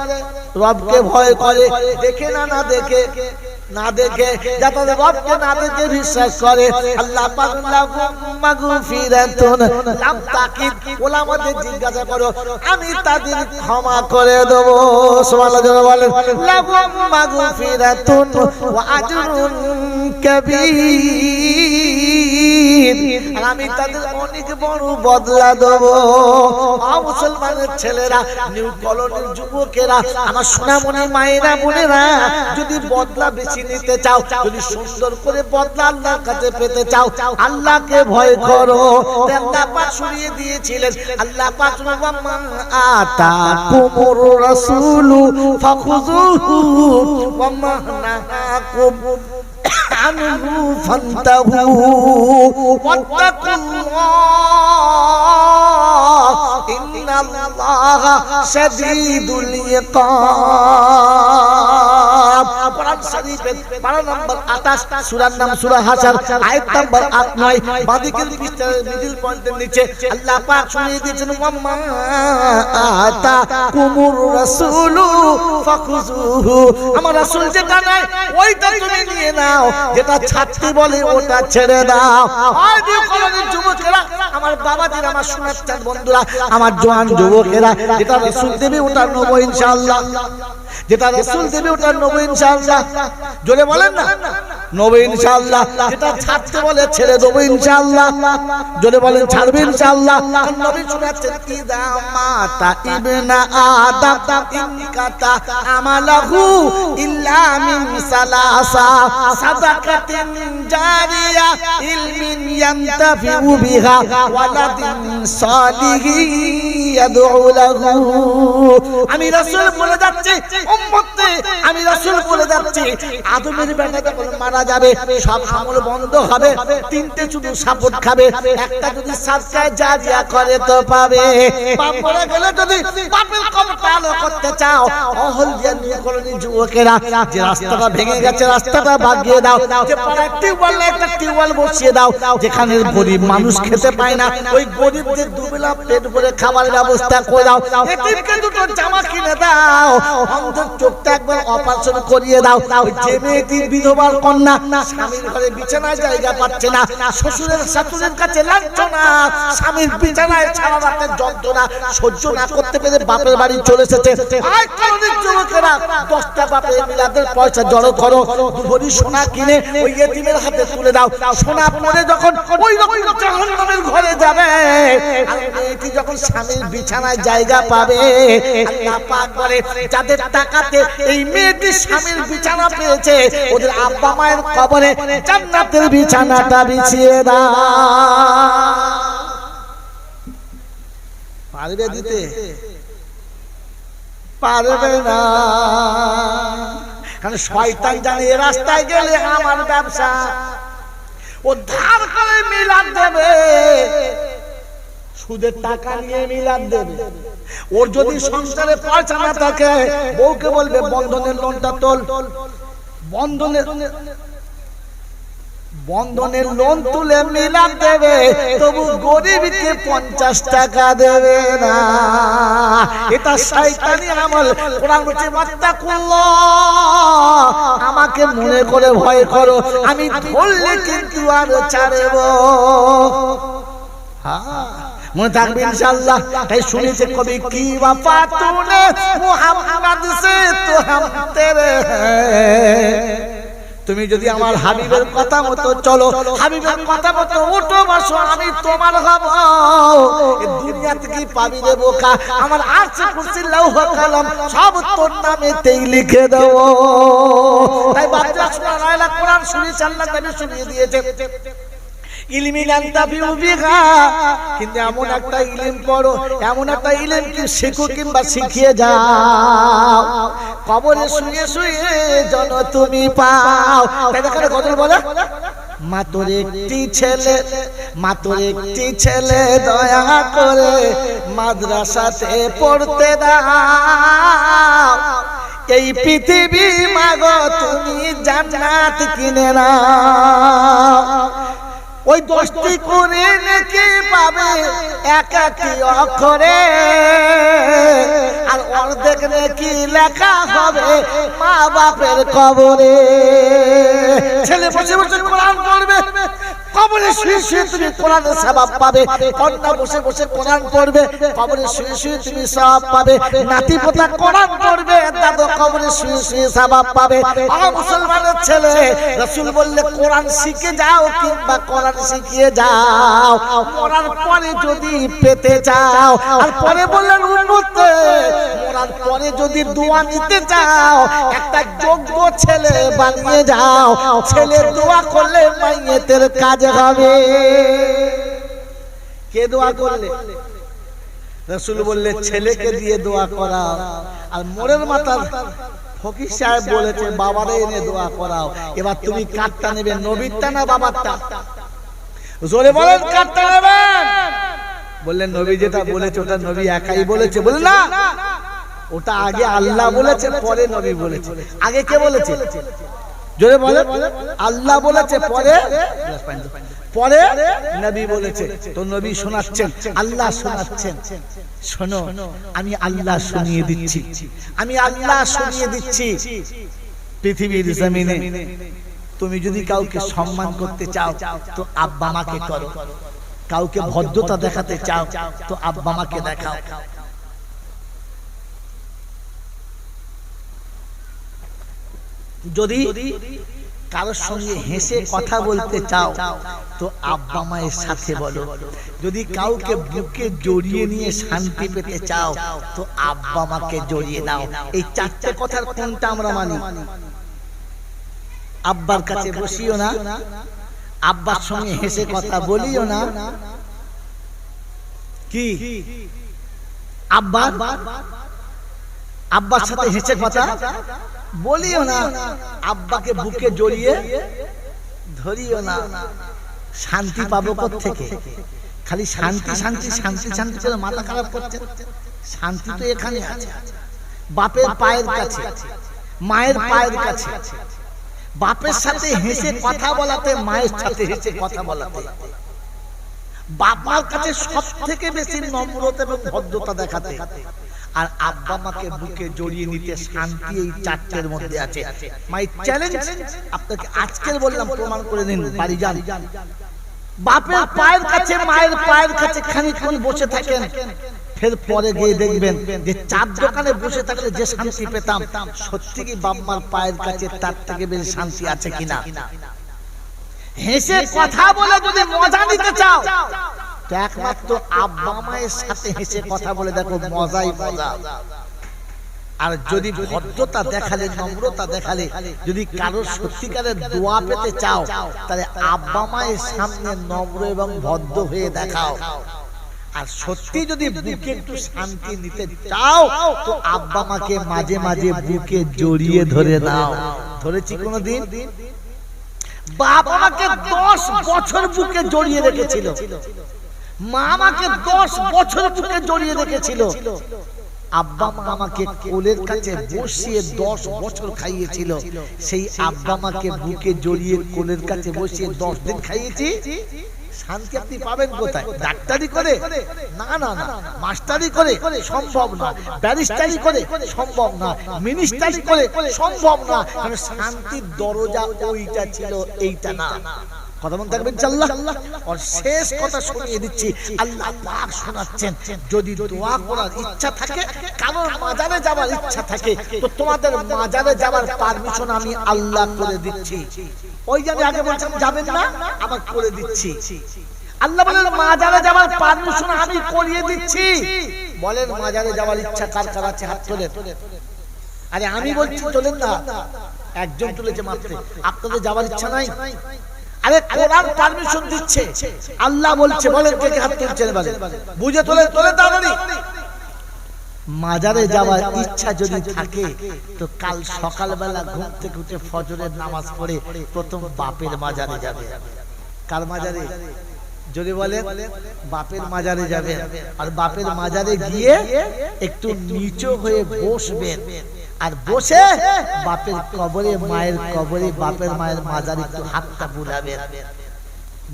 রবকে ভয় করে, দেখে না দেখে, যাতে রবকে না দেখে বিশ্বাস করে। আল্লাহ পাক লাহুম মাগফিরাতুন, লাম তাকিদ, ওলামাদের জিজ্ঞাসা করো, আমি তাদের ক্ষমা করে দেব। সুবহানাল্লাহ বলেন, লাহুম মাগফিরাতুন ওয়া আজরুন কাবীর, আমি তাদের অনেক বড় বদলা দেব। মুসলমানের ছেলেরা, নিউ কলোনির যুবকেরা, আমার সোনামণি মায়েরা বোনেরা, যদি বদলা বেশি নিতে চাও, যদি সুন্দর করে বদলা আল্লাহর কাছে পেতে চাও, আল্লাহকে ভয় করো। আল্লাহ পাক শুনিয়ে দিয়েছিলেন, আল্লাহ পাক আতাকুমুর রাসূলু ফাখুযুহু ওয়া মা নাহাকুম আনহু ফান্তাহু ওয়াত্তাকুল্লাহ ইন্নাল্লাহা শাদীদুল ইকাব। কোরআন শরীফের পারা নম্বর 28, সূরার নাম সূরা হাশর, আয়াত নম্বর 8-9, বাদিকের পৃষ্ঠার মিডল পয়েন্টের নিচে আল্লাহ পাক শুনিয়ে দিয়েছেন, ওয়াম্মা আতাকুমুর রাসূলু ফাখুযুহু, আমার রাসূল যেটা নাই ওইটা তুমি নিয়ে নাও, যেটা ছাড়তে বলে ওটা ছেড়ে দাও। আর যে কলেজের যুবকেরা, আমার বাবাজিরা, আমার সোনার চাঁদ বন্ধুরা, আমার জওয়ান যুবকেরা, যেটা রাসূল দেবে ওটা নেবো ইনশাআল্লাহ, যেটা রাসূল দেবে ওটা নেবো ইনশাআল্লাহ। জোরে বলেন না, নেবো ইনশাআল্লাহ। যেটা ছাড়তে বলে ছেড়ে দেবো ইনশাআল্লাহ। জোরে বলেন, ছাড়বে ইনশাআল্লাহ। নবী শোনাচ্ছেন, ইদা মাতা ইবনা আদম ইনকাতা আমালাহু ইল্লা মিন সালাসা, সাদাকাতিন জারিয়া, ইলমিন ইয়ানতাফিউ বিহা, ওয়ালাদিন সালিহিন ইয়াদউ লাহু। আমি রাসূল বলে যাচ্ছি, উম্মতে আমি রাসূল বলে যাচ্ছি, আদমের বেটা যখন মারা যাবে সব আমল বন্ধ হবে, তিনটে শুধু সাপোর্ট খাবে। একটা যদি সাদকায়ে জারিয়া করে তো পাবে, পাপ করে গেলে যদি পাপের কবরটা আলো করতে চাও, অহলদিয়া নিউ কলোনির যুবকেরা, যে রাস্তাটা ভেঙে গেছে রাস্তাটা বাগিয়ে দাও, যে পাড়ায় টিউবওয়েল একটা টিউবওয়েল বসিয়ে দাও, যেখানে গরিব মানুষ খেতে পায় না, ওই গরিবদের দুবেলা পেট ভরে খাবারের ব্যবস্থা করে দাও। এতিমকে দুটো জামা কিনে দাও, অন্ধের চোখটা একবার অপারেশন করিয়ে দাও। ওই যে মেয়েটি বিধবার কন্যা, না, স্বামীর ঘরে বিছানায় জায়গা পাচ্ছে না, শ্বশুরের শাশুড়ির কাছে লাঞ্ছনা, স্বামীর বিছানায় সারা রাতের যন্ত্রণা সহ্য না করতে পেরে বাপের বাড়ি চলে এসেছে। আয় কারণের যুবকেরা 10টা বাপের মিলাদের পয়সা জড়ো করো, দুভরি সোনা কিনে ওই ইয়েতিমের হাতে তুলে দাও। সোনা পরে যখন ওই রকম জাহান্নামের ঘরে যাবে, আর মেয়েটি যখন স্বামীর বিছানায় জায়গা পাবে, আল্লাহ পাক বলে যাদের টাকাতে এই মেয়েটি স্বামীর বিছানা পেয়েছে, ওদের আব্বা মায়ের কবরে জান্নাতের বিছানাটা বিছিয়ে দাও। পারবে দিতে? পারবে না, কারণ শয়তান জানে এ রাস্তায় গেলে আমার ব্যবসা, ও ধার করে মিলাদ দেবে, সুদের টাকা নিয়ে মিলাদ দেবে। ওর যদি সংসারে পয়সা না থাকে, বউকে বলবে বন্ধনের লোনটা তোল, বন্ধনের লোন তুলে মিলাদ দেবে, তবু গরিবকে 50 টাকা দেবে না। এটা শয়তানি আমল। কোরআন বলছে ওয়াত্তাকুল্লাহ, আমাকে মনে করে ভয় করো, আমি ধরলে কিন্তু আর ছাড়ব। হ্যাঁ, মনে থাকবে ইনশাআল্লাহ। তাই শুনেছে কবি কি ওয়াফা তूने মুহাম্মদ সে তো হাম তেরে, তুমি যদি আমার হাবিবের কথা মতো চলো, হাবিবের কথা মতো উঠো বসো, আমি তোমার হব। এই দুনিয়াতে কি পাবি রে বোকা, আমার আরশ কুরসি লৌহ কলম সব তোর নামেতেই লিখে দেব। তাই বাচ্চা শোনা কোরআন শুনিয়ে আল্লাহ নবী শুনিয়ে দিয়েছে কিন্তু এমন একটা ইলম পড়ো, এমন একটা ইলম কি শেখো কিংবা শিখিয়ে যাও, কবরে শুয়ে শুয়ে যেন তুমি পাও। তাই দেখো গজল বলে মাতর একটি ছেলে দয়া করে মাদ্রাসাতে পড়তে দাও, এই পৃথিবী মাগো তুমি জান্নাত কিনে নাও। ওই 10টি করে নেকি পাবে এক একটি অক্ষরে, আর অর্ধেক নেকি লেখা হবে মা বাপের কবরে। ছেলে বসে বসে কোরআন পড়বে, কবরে শুয়ে শুয়ে তুমি কোরআনের সওয়াব পাবে। কন্যা বসে বসে কোরআন পড়বে, কবরে শুয়ে শুয়ে তুমি সওয়াব পাবে। নাতি পোতা কোরআন পড়বে, দাদু কবরে শুয়ে শুয়ে সওয়াব পাবে। মুসলমানের ছেলে, রাসূল বললে কোরআন শিখে যাও কিংবা কোরআন শিখিয়ে যাও, মরার পরে যদি পেতে চাও। আর পরে বললেন উম্মতে, মরার পরে যদি দোয়া নিতে চাও, একটা যোগ্য ছেলে বানিয়ে যাও, ছেলের দোয়া করলে মাইয়েতের কাজ হবে। কে দোয়া করলে? রাসূল বললে ছেলেকে দিয়ে দোয়া করাও। আর মোড়ের মাথার ফকির সাহেব বলেছে বাবারে এনে দোয়া করাও। এবার তুমি কাটটা নেবে, নবীরটা না বাবারটা? জোরে বলেন কাটটা নেবেন? বললেন নবী যেটা বলেছে ওটা নবী একাই বলেছে। বলে না, ওটা আগে আল্লাহ বলেছে, পরে নবী বলেছে। আগে কে বলেছে? জোরে বলে আল্লাহ বলেছে, পরে নবী বলেছে। তো নবী শোনাচ্ছেন, আল্লাহ শোনাচ্ছেন। শোনো, আমি আল্লাহ শুনিয়ে দিচ্ছি, আমি আল্লাহ শুনিয়ে দিচ্ছি। পৃথিবীর জমিনে তুমি যদি কাউকে সম্মান করতে চাও তো আব্বা মাকে করো, কাউকে ভদ্রতা দেখাতে চাও তো আব্বা মাকে দেখাও। যদি কারোর সঙ্গে হেসে কথা বলতে চাও তো আব্বা মায়ের সাথে বলো। যদি কাউকে বুকে জড়িয়ে নিয়ে শান্তি পেতে চাও তো আব্বা মাকে জড়িয়ে নাও। এই 4টে কথার কোনটা আমরা মানি? আব্বার কাছে বসিও না, আব্বার সঙ্গে হেসে কথা বলিও না, কি আব্বার সাথে হেসে কথা বলিও না, আব্বাকে বুকে জড়িয়ে ধরিও না। শান্তি পাবো কোত্থেকে? খালি শান্তি শান্তি শান্তি শান্তি করে মাথা খারাপ করছে। শান্তি তো এখানে আছে, বাপের পায়ের কাছে, মায়ের পায়ের কাছে। বাপের সাথে হেসে কথা বলাতে, মায়ের সাথে হেসে কথা বলাতে, বাবার কাছে সব থেকে বেশি নম্রতা এবং ভদ্রতা দেখাতে, আর আব্বা মাকে বুকে জড়িয়ে নিতে শান্তি এই চারটের মধ্যে আছে। মাই চ্যালেঞ্জ আপনাকে আজকের বললাম, প্রমাণ করে নিন, বাড়ি যান, বাপের পায়ের কাছে মায়ের পায়ের কাছে খানিকক্ষণ বসে থাকেন, ফের পরে গিয়ে দেখবেন যে চার দোকানে বসে থাকলে যে শান্তি পেতাম, সত্যি কি বাম্মার পায়ের কাছে তার থেকে বেশি শান্তি আছে কিনা? হেসে কথা বলে যদি মজা নিতে চাও তো একমাত্র আব্বা মায়ের সাথে হেসে কথা বলে দেখো, মজাই মজা। আর যদি ভদ্রতা দেখালে, নম্রতা দেখালে, যদি কারোর সত্যিকারের দোয়া পেতে চাও, তাহলে আব্বা মায়ের সামনে নম্র এবং ভদ্র হয়ে দেখাও। আর সত্যি যদি বুকে একটু শান্তি নিতে চাও তো আব্বা মাকে মাঝে মাঝে বুকে জড়িয়ে ধরে নাও। ধরেছি কোনদিন? বাপ আমাকে 10 বছর বুকে জড়িয়ে রেখেছিল, মা আমাকে 10 বছর বুকে জড়িয়ে রেখেছিল, আব্বা মা আমাকে কোলের কাছে বসিয়ে 10 বছর খাইয়েছিল। সেই আব্বা মাকে বুকে জড়িয়ে কোলের কাছে বসিয়ে 10 দিন খাইয়েছি। শান্তি আপনি পাবেন কোথায়? ডাক্তারি করে? না না না, মাস্টারি করে সম্ভব না, ব্যারিস্টারি করে সম্ভব না, মিনিস্টারি করে সম্ভব না। কারণ শান্তির দরজা ওইটা ছিল, এইটা না। কথা মনে থাকবেন ইনশাআল্লাহ। আর শেষ কথা শুনিয়ে দিচ্ছি, আল্লাহ পাক শোনাচ্ছেন, যদি দোয়া করার ইচ্ছা থাকে, কারোর মাজারে যাওয়ার ইচ্ছা থাকে, তো তোমাদের মাজারে যাওয়ার পারমিশন আমি আল্লাহ করে দিচ্ছি। ওই যে আমি আগে বলছিলাম যাবেন না, আবার করে দিচ্ছি। আল্লাহ বলেন মাজারে যাওয়ার পারমিশন আমি করিয়ে দিচ্ছি। বলেন মাজারে যাওয়ার ইচ্ছা কার কার আছে? হাত তোলেন। আরে আমি বলছি চলেন না, একজন তুলেছে মাত্র। আপনাদের যাওয়ার ইচ্ছা নাই? আরে কোরআন পারমিশন দিচ্ছে, আল্লাহ বলছে, বলেন কে কে হাত তুলছেন? বলেন, বুঝে তোলে, তোলে তাড়াতাড়ি। মাজারে যাওয়ার ইচ্ছা যদি থাকে তো কাল সকালবেলা ঘুম থেকে উঠে ফজরের নামাজ পড়ে প্রথম বাপের মাজারে যাবে। কার মাজারে? যদি বলেন বাপের মাজারে যাবে। আর বাপের মাজারে গিয়ে একটু নিচু হয়ে বসবেন, আর বসে বাপের কবরে, মায়ের কবরে, বাপের মায়ের মাজারে একটু হাতটা বুলাবেন।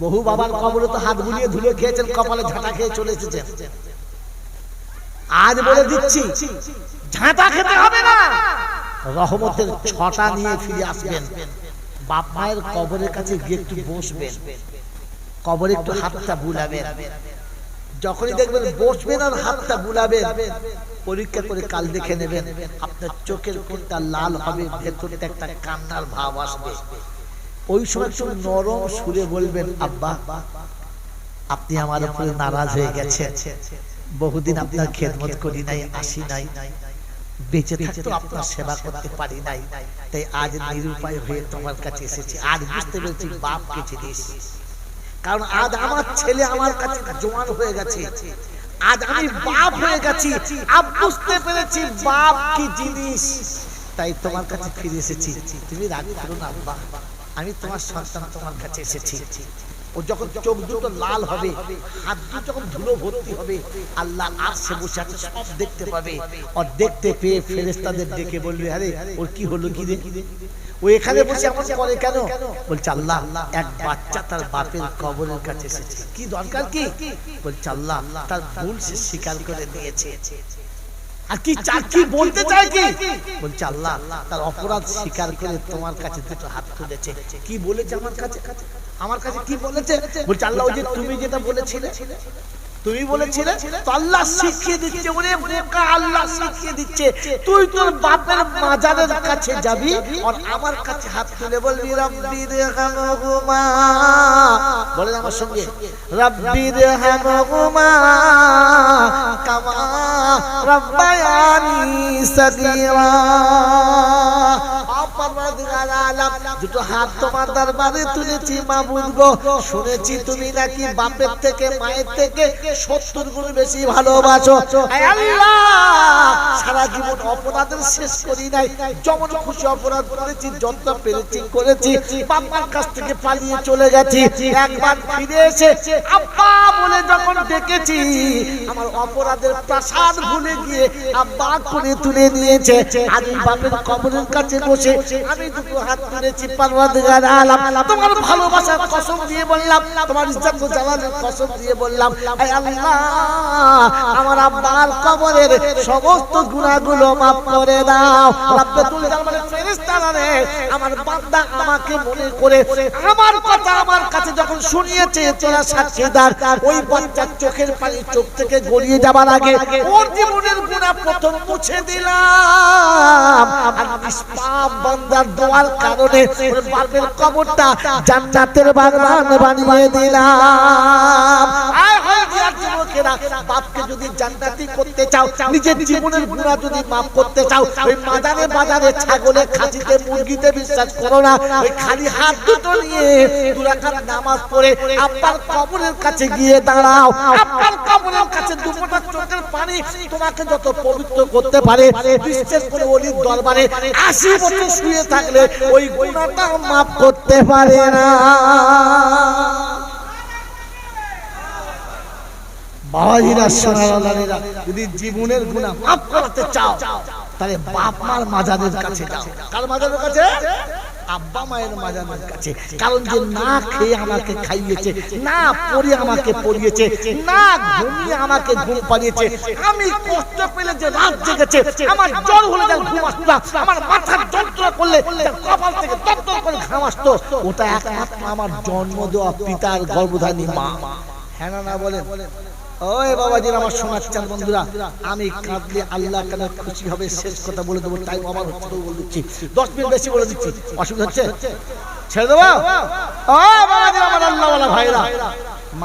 বহু বাবার কবরে তো হাত বুলিয়ে ধুলে খেয়েছেন, কপালে ঝাঁটা খেয়ে চলে এসেছেন। আজ বলে দিচ্ছি, ঝাঁটা খেতে হবে না, রহমতের ছটা নিয়ে ফিরে আসবেন। বাপ মায়ের কবরের কাছে গিয়ে একটু বসবেন, কবরে একটু হাতটা বুলাবেন। যখনই দেখবেন বসবেন আর হাতটা বুলাবেন, পরীক্ষা করে কাল দেখে নেবেন, আপনার চোখের কোণটা লাল হবে, ভেতরে একটা কান্নার ভাব আসবে। ওই সময় একটু নরম সুরে বলবেন, আব্বা আপনি আমার উপরে নারাজ হয়ে গেছেন, বহুদিন আপনার খেদমত করি নাই, আসি নাই, বেঁচে থাকতে আপনার সেবা করতে পারি নাই, তাই আজ নিরুপায় হয়ে তোমার কাছে এসেছি। আজ বুঝতে পেরেছি বাপকে চিনিস, কারণ আজ আমার ছেলে আমার কাছে জোয়ান হয়ে গেছে, আজ আমি বাপ হয়ে গেছি, আজ বুঝতে পেরেছি বাপ কি জিনিস, তাই তোমার কাছে ফিরে এসেছি। তুমি রাগ করো না আব্বা, আমি তোমার সন্তান, তোমার কাছে এসেছি। ও যখন চোখ দুটো লাল হবে, হাত দুটো যখন ধুলো ভর্তি হবে, আল্লাহ আরশে বসে আছে, সব দেখতে পাবে। আর দেখতে পেয়ে ফেরেশতাদের ডেকে বলবে, আরে ওর কি হলো, কি রে, ও এখানে বসে এমন করে কেন? বলছে আল্লাহ এক বাচ্চা তার বাপের কবরের কাছে এসেছে, কি দরকার কি? বলছে আল্লাহ তার ভুল সে স্বীকার করে নিয়েছে। আর কি কি বলতে চায় কি? বলছে আল্লাহ তার অপরাধ স্বীকার করে তোমার কাছে দুটো হাত তুলেছে। কি বলেছে আমার কাছে? আমার কাছে কি বলেছে? বলছে আল্লাহ ওই যে তুমি যেটা বলেছিলে, তুমি বলেছিলে, তো আল্লাহ শিখিয়ে দিচ্ছে, ওরে বোকা, আল্লাহ শিখিয়ে দিচ্ছে, তুই তোর বাপের মাজারের কাছে যাবি আর আমার কাছে হাত তুলে বলবি রব্বির হামহুমা, বলেন আমার সঙ্গে, রব্বির হামহুমা কামা রব্বায়ানি সাগীরা। দুটো হাত তোমার দরবারে তুলেছি মাবুদ গো, শুনেছি তুমি নাকি বাপের থেকে মায়ের থেকে 70 গুণ বেশি ভালোবাসো। আল্লাহ সারা জীবন অপরাধের শেষ করি নাই, যেমন খুশি অপরাধ করেছি, যত পেরেছি করেছি, বাবার কাছ থেকে পালিয়ে চলে গেছি, একবার ফিরে এসে আব্বা বলে যখন ডেকেছি, আমার অপরাধের প্রাসাদ ভুলে গিয়ে আব্বা করে তুলে নিয়েছে। আমি বাপের কবরের কাছে বসে আমি দুটো দুটো হাত তুলেছি পারওয়ারদিগার আলাম তোমার ভালোবাসার কসম দিয়ে বললাম তোমার ইজ্জত ও জালালের কসম দিয়ে বললাম হে আল্লাহ আমার আব্বার কবরের সমস্ত গুনাহগুলো maaf করে দাও রব্বুল জালালের ফেরেশতারা রে আমার বান্দা আমাকে মনে করে আমার কথা আমার কাছে যখন শুনিয়েছে তোরা সাক্ষীদার ওই বাচ্চার চোখের পানি চোখ থেকে গড়িয়ে যাবার আগে ওর জীবনের গুনাহ প্রথম মুছে দিলাম আর নিষ্পাপ বান্দার দোয়ার কারণে ওর বাপের কবরটা জান্নাতের বাগান বানিয়ে দিলাম আয় হয় দিয়ার যুবকেরা বাপকে যদি জান্নাতি করতে চাও নিজের জীবনের গুনাহ যদি maaf করতে চাও ওই মাজারে বাজারে ছাগলে খাসিতে মুরগিতে বিশ্বাস করো না ওই খালি হাত দুটো নিয়ে দুই রাকাত নামাজ পড়ে আব্বার কবরের কাছে গিয়ে দাঁড়াও আব্বার কবরের কাছে দুফোঁটা চোখের পানি তোমাকে যত পবিত্র করতে পারে বিশ্বাস করে ওলির দরবারে 80 বছর শুয়ে থাকলে ওই গুনাহটা maaf করতে পারে না বাবাজিরা সোনালালেরা যদি জীবনের গুনাহ maaf করতে চাও তাহলে বাপ মার মাজারের কাছে যাও কার মাজারের কাছে আব্বা মায়ের মাজারের কাছে কারণ যে না খেয়ে আমাকে খাইয়েছে না পড়ে আমাকে পড়িয়েছে না ঘুমিয়ে আমাকে ঘুম পাড়িয়েছে আমি কষ্ট পেলে যে রাত জেগেছে আমার জ্বর হলে যা ঘুম আসতো আমার মাথার যন্ত্রণা করলে কপাল থেকে দপ্তর করে ঘাম আসতো ওটা একমাত্র আমার জন্ম দেওয়া পিতার গর্ভধারী মা হ্যাঁ না বলেন ওই বাবাজি আমার শোনাচ্ছেন বন্ধুরা আমি কাঁদলে আল্লাহ কেন খুশি হবে শেষ কথা বলে দেবো টাইম আমার হচ্ছে তো বলে দিচ্ছি 10 মিনিট বেশি বলে দিচ্ছি অসুবিধা হচ্ছে ছেড়ে দেবো ও বাবাজি আমার আল্লাহওয়ালা ভাইরা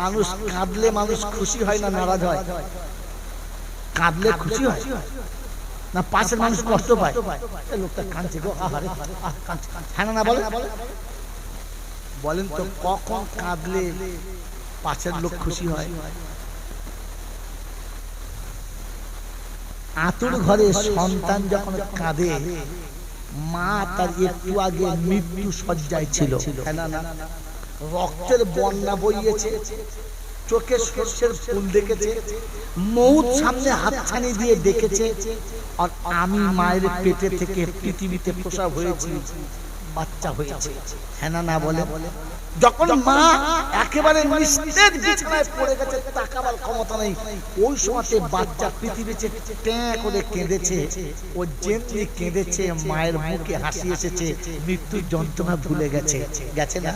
মানুষ কাঁদলে মানুষ খুশি হয় না নারাজ হয় কাঁদলে খুশি হয় না পাশের মানুষ কষ্ট পায় এই লোকটা কাঁদছে গো আহারে কাঁদছে হ্যাঁ না বলেন বলেন তো কখন কাঁদলে পাশের লোক খুশি হয় আতুর ঘরে সন্তান যখন কাঁদে মা তার একটু আগে মৃত্যু শয্যায় ছিল রক্তের বন্যা বইয়েছে চোখে সর্ষের ফুল দেখেছে মৌত সামনে হাতছানি দিয়ে দেখেছে আর আমি মায়ের পেটে থেকে পৃথিবীতে প্রসব হয়েছি বাচ্চা হয়েছে হ্যাঁ না বলে যখন মা একেবারে নিস্তেজ বিছানায় পড়ে গেছে তাকাবার ক্ষমতা নেই ওই সময়তে বাচ্চা পৃথিবীতে ট্যাঁ করে কেঁদেছে ও যেমনি কেঁদেছে মায়ের মুখে হাসি এসেছে মৃত্যুর যন্ত্রণা ভুলে গেছে গেছে না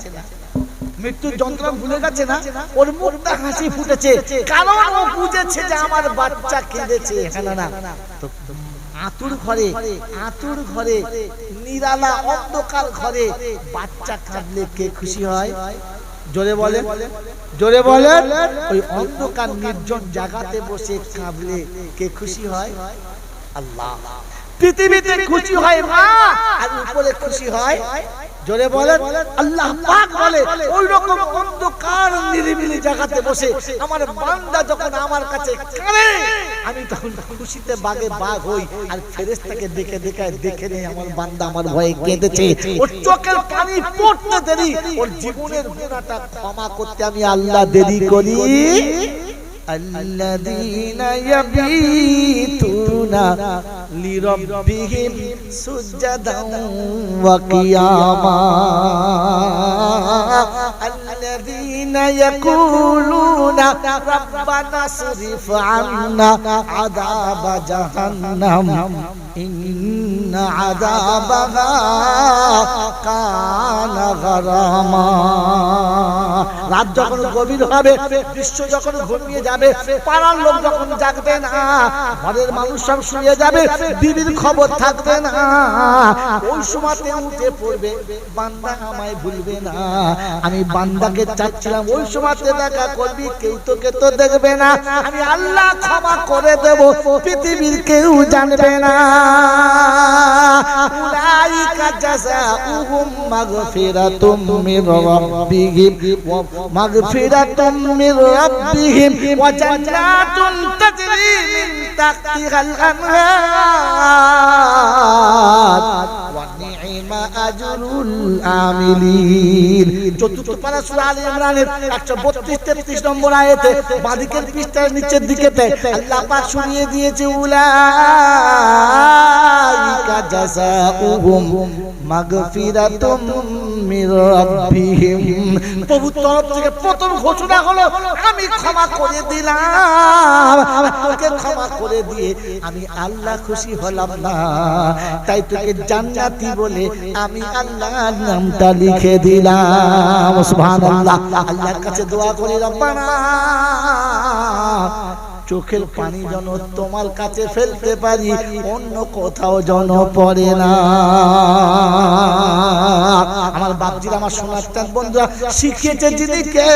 মৃত্যুর যন্ত্রণা ভুলে গেছে না ওর মুখটা হাসি ফুটেছে কারণ ও বুঝেছে যে আমার বাচ্চা কেঁদেছে হ্যাঁ না তো আতুর ঘরে নিরালা অন্ধকার ঘরে বাচ্চা কাঁদলে কে খুশি হয় জোরে বলে ওই অন্ধকার নির্জন জায়গাতে বসে কাঁদলে কে খুশি হয় আল্লাহ পৃথিবীতে খুশি হয় মা আর উপরে খুশি হয় জোরে বলেন আল্লাহ পাক বলে ওই রকম অন্ধকার নিরিবিলি জায়গাতে বসে আমার বান্দা যখন আমার কাছে কাঁদে আমি তখন খুশিতে বাগে বাগ হই আর ফেরেশতাকে দেখে নেই আমার বান্দা আমার ভয়ে কেঁদেছে ওর চোখের পানি পড়তে দেরি ওর জীবনের গুনাহটা ক্ষমা করতে আমি আল্লাহ দেরি করি الذين يبيتون لربهم سجدا وقياما الذين يقولون ربنا اصرف عنا عذاب جهنم إن عذابها كان غراما রাত যখন গভীর হবে বিশ্ব যখন ঘুমিয়ে যাবে পাড়ার লোক যখন জাগবে না ঘরের মানুষ সব শুয়ে যাবে বিবির খবর থাকবে না ওই সময়তে উঠে পড়বে বান্দা আমায় ভুলবে না আমি বান্দাকে চাচ্ছিলাম ওই সময়তে দেখা করবি কেউ তোকে তো দেখবে না আমি আল্লাহ ক্ষমা করে দেব পৃথিবীর কেউ জানবে না উলাইকা জাযাউহুম মাগফিরাতুম মির রাব্বিহিম মাগফিরাতুম মির রাব্বিহিম ওয়া জান্নাতুন তাজরি মিন তাহতিহাল আনহার ওয়া নি'মা আজরুল আমিলিন। চতুর্থ পারা সূরা আলে ইমরানের 132-33 নম্বর আয়াতে বাদিকের পৃষ্ঠার নিচের দিকেতে আল্লাহ পাক শুনিয়ে দিয়েছে উলাই উলাইকা জাযাউহুম মাগফিরাতুম মির রাব্বিহিম। প্রভুর তরফ থেকে প্রথম ঘোষণা হলো আমি ক্ষমা করে দিলাম, তোকে ক্ষমা করে দিয়ে আমি আল্লাহ খুশি হলাম না, তাই তোকে জান্নাতি বলে আমি আল্লাহর নামটা লিখে দিলাম। সুবহানাল্লাহ। আল্লাহর কাছে দোয়া করি, রব্বানা চোখের পানি যেন তোমার কাছে ফেলতে পারি, অন্য কোথাও যেন পড়ে না। আমার বাপজির, আমার সোনার বন্ধুরা, শিখিয়েছে যিনিকে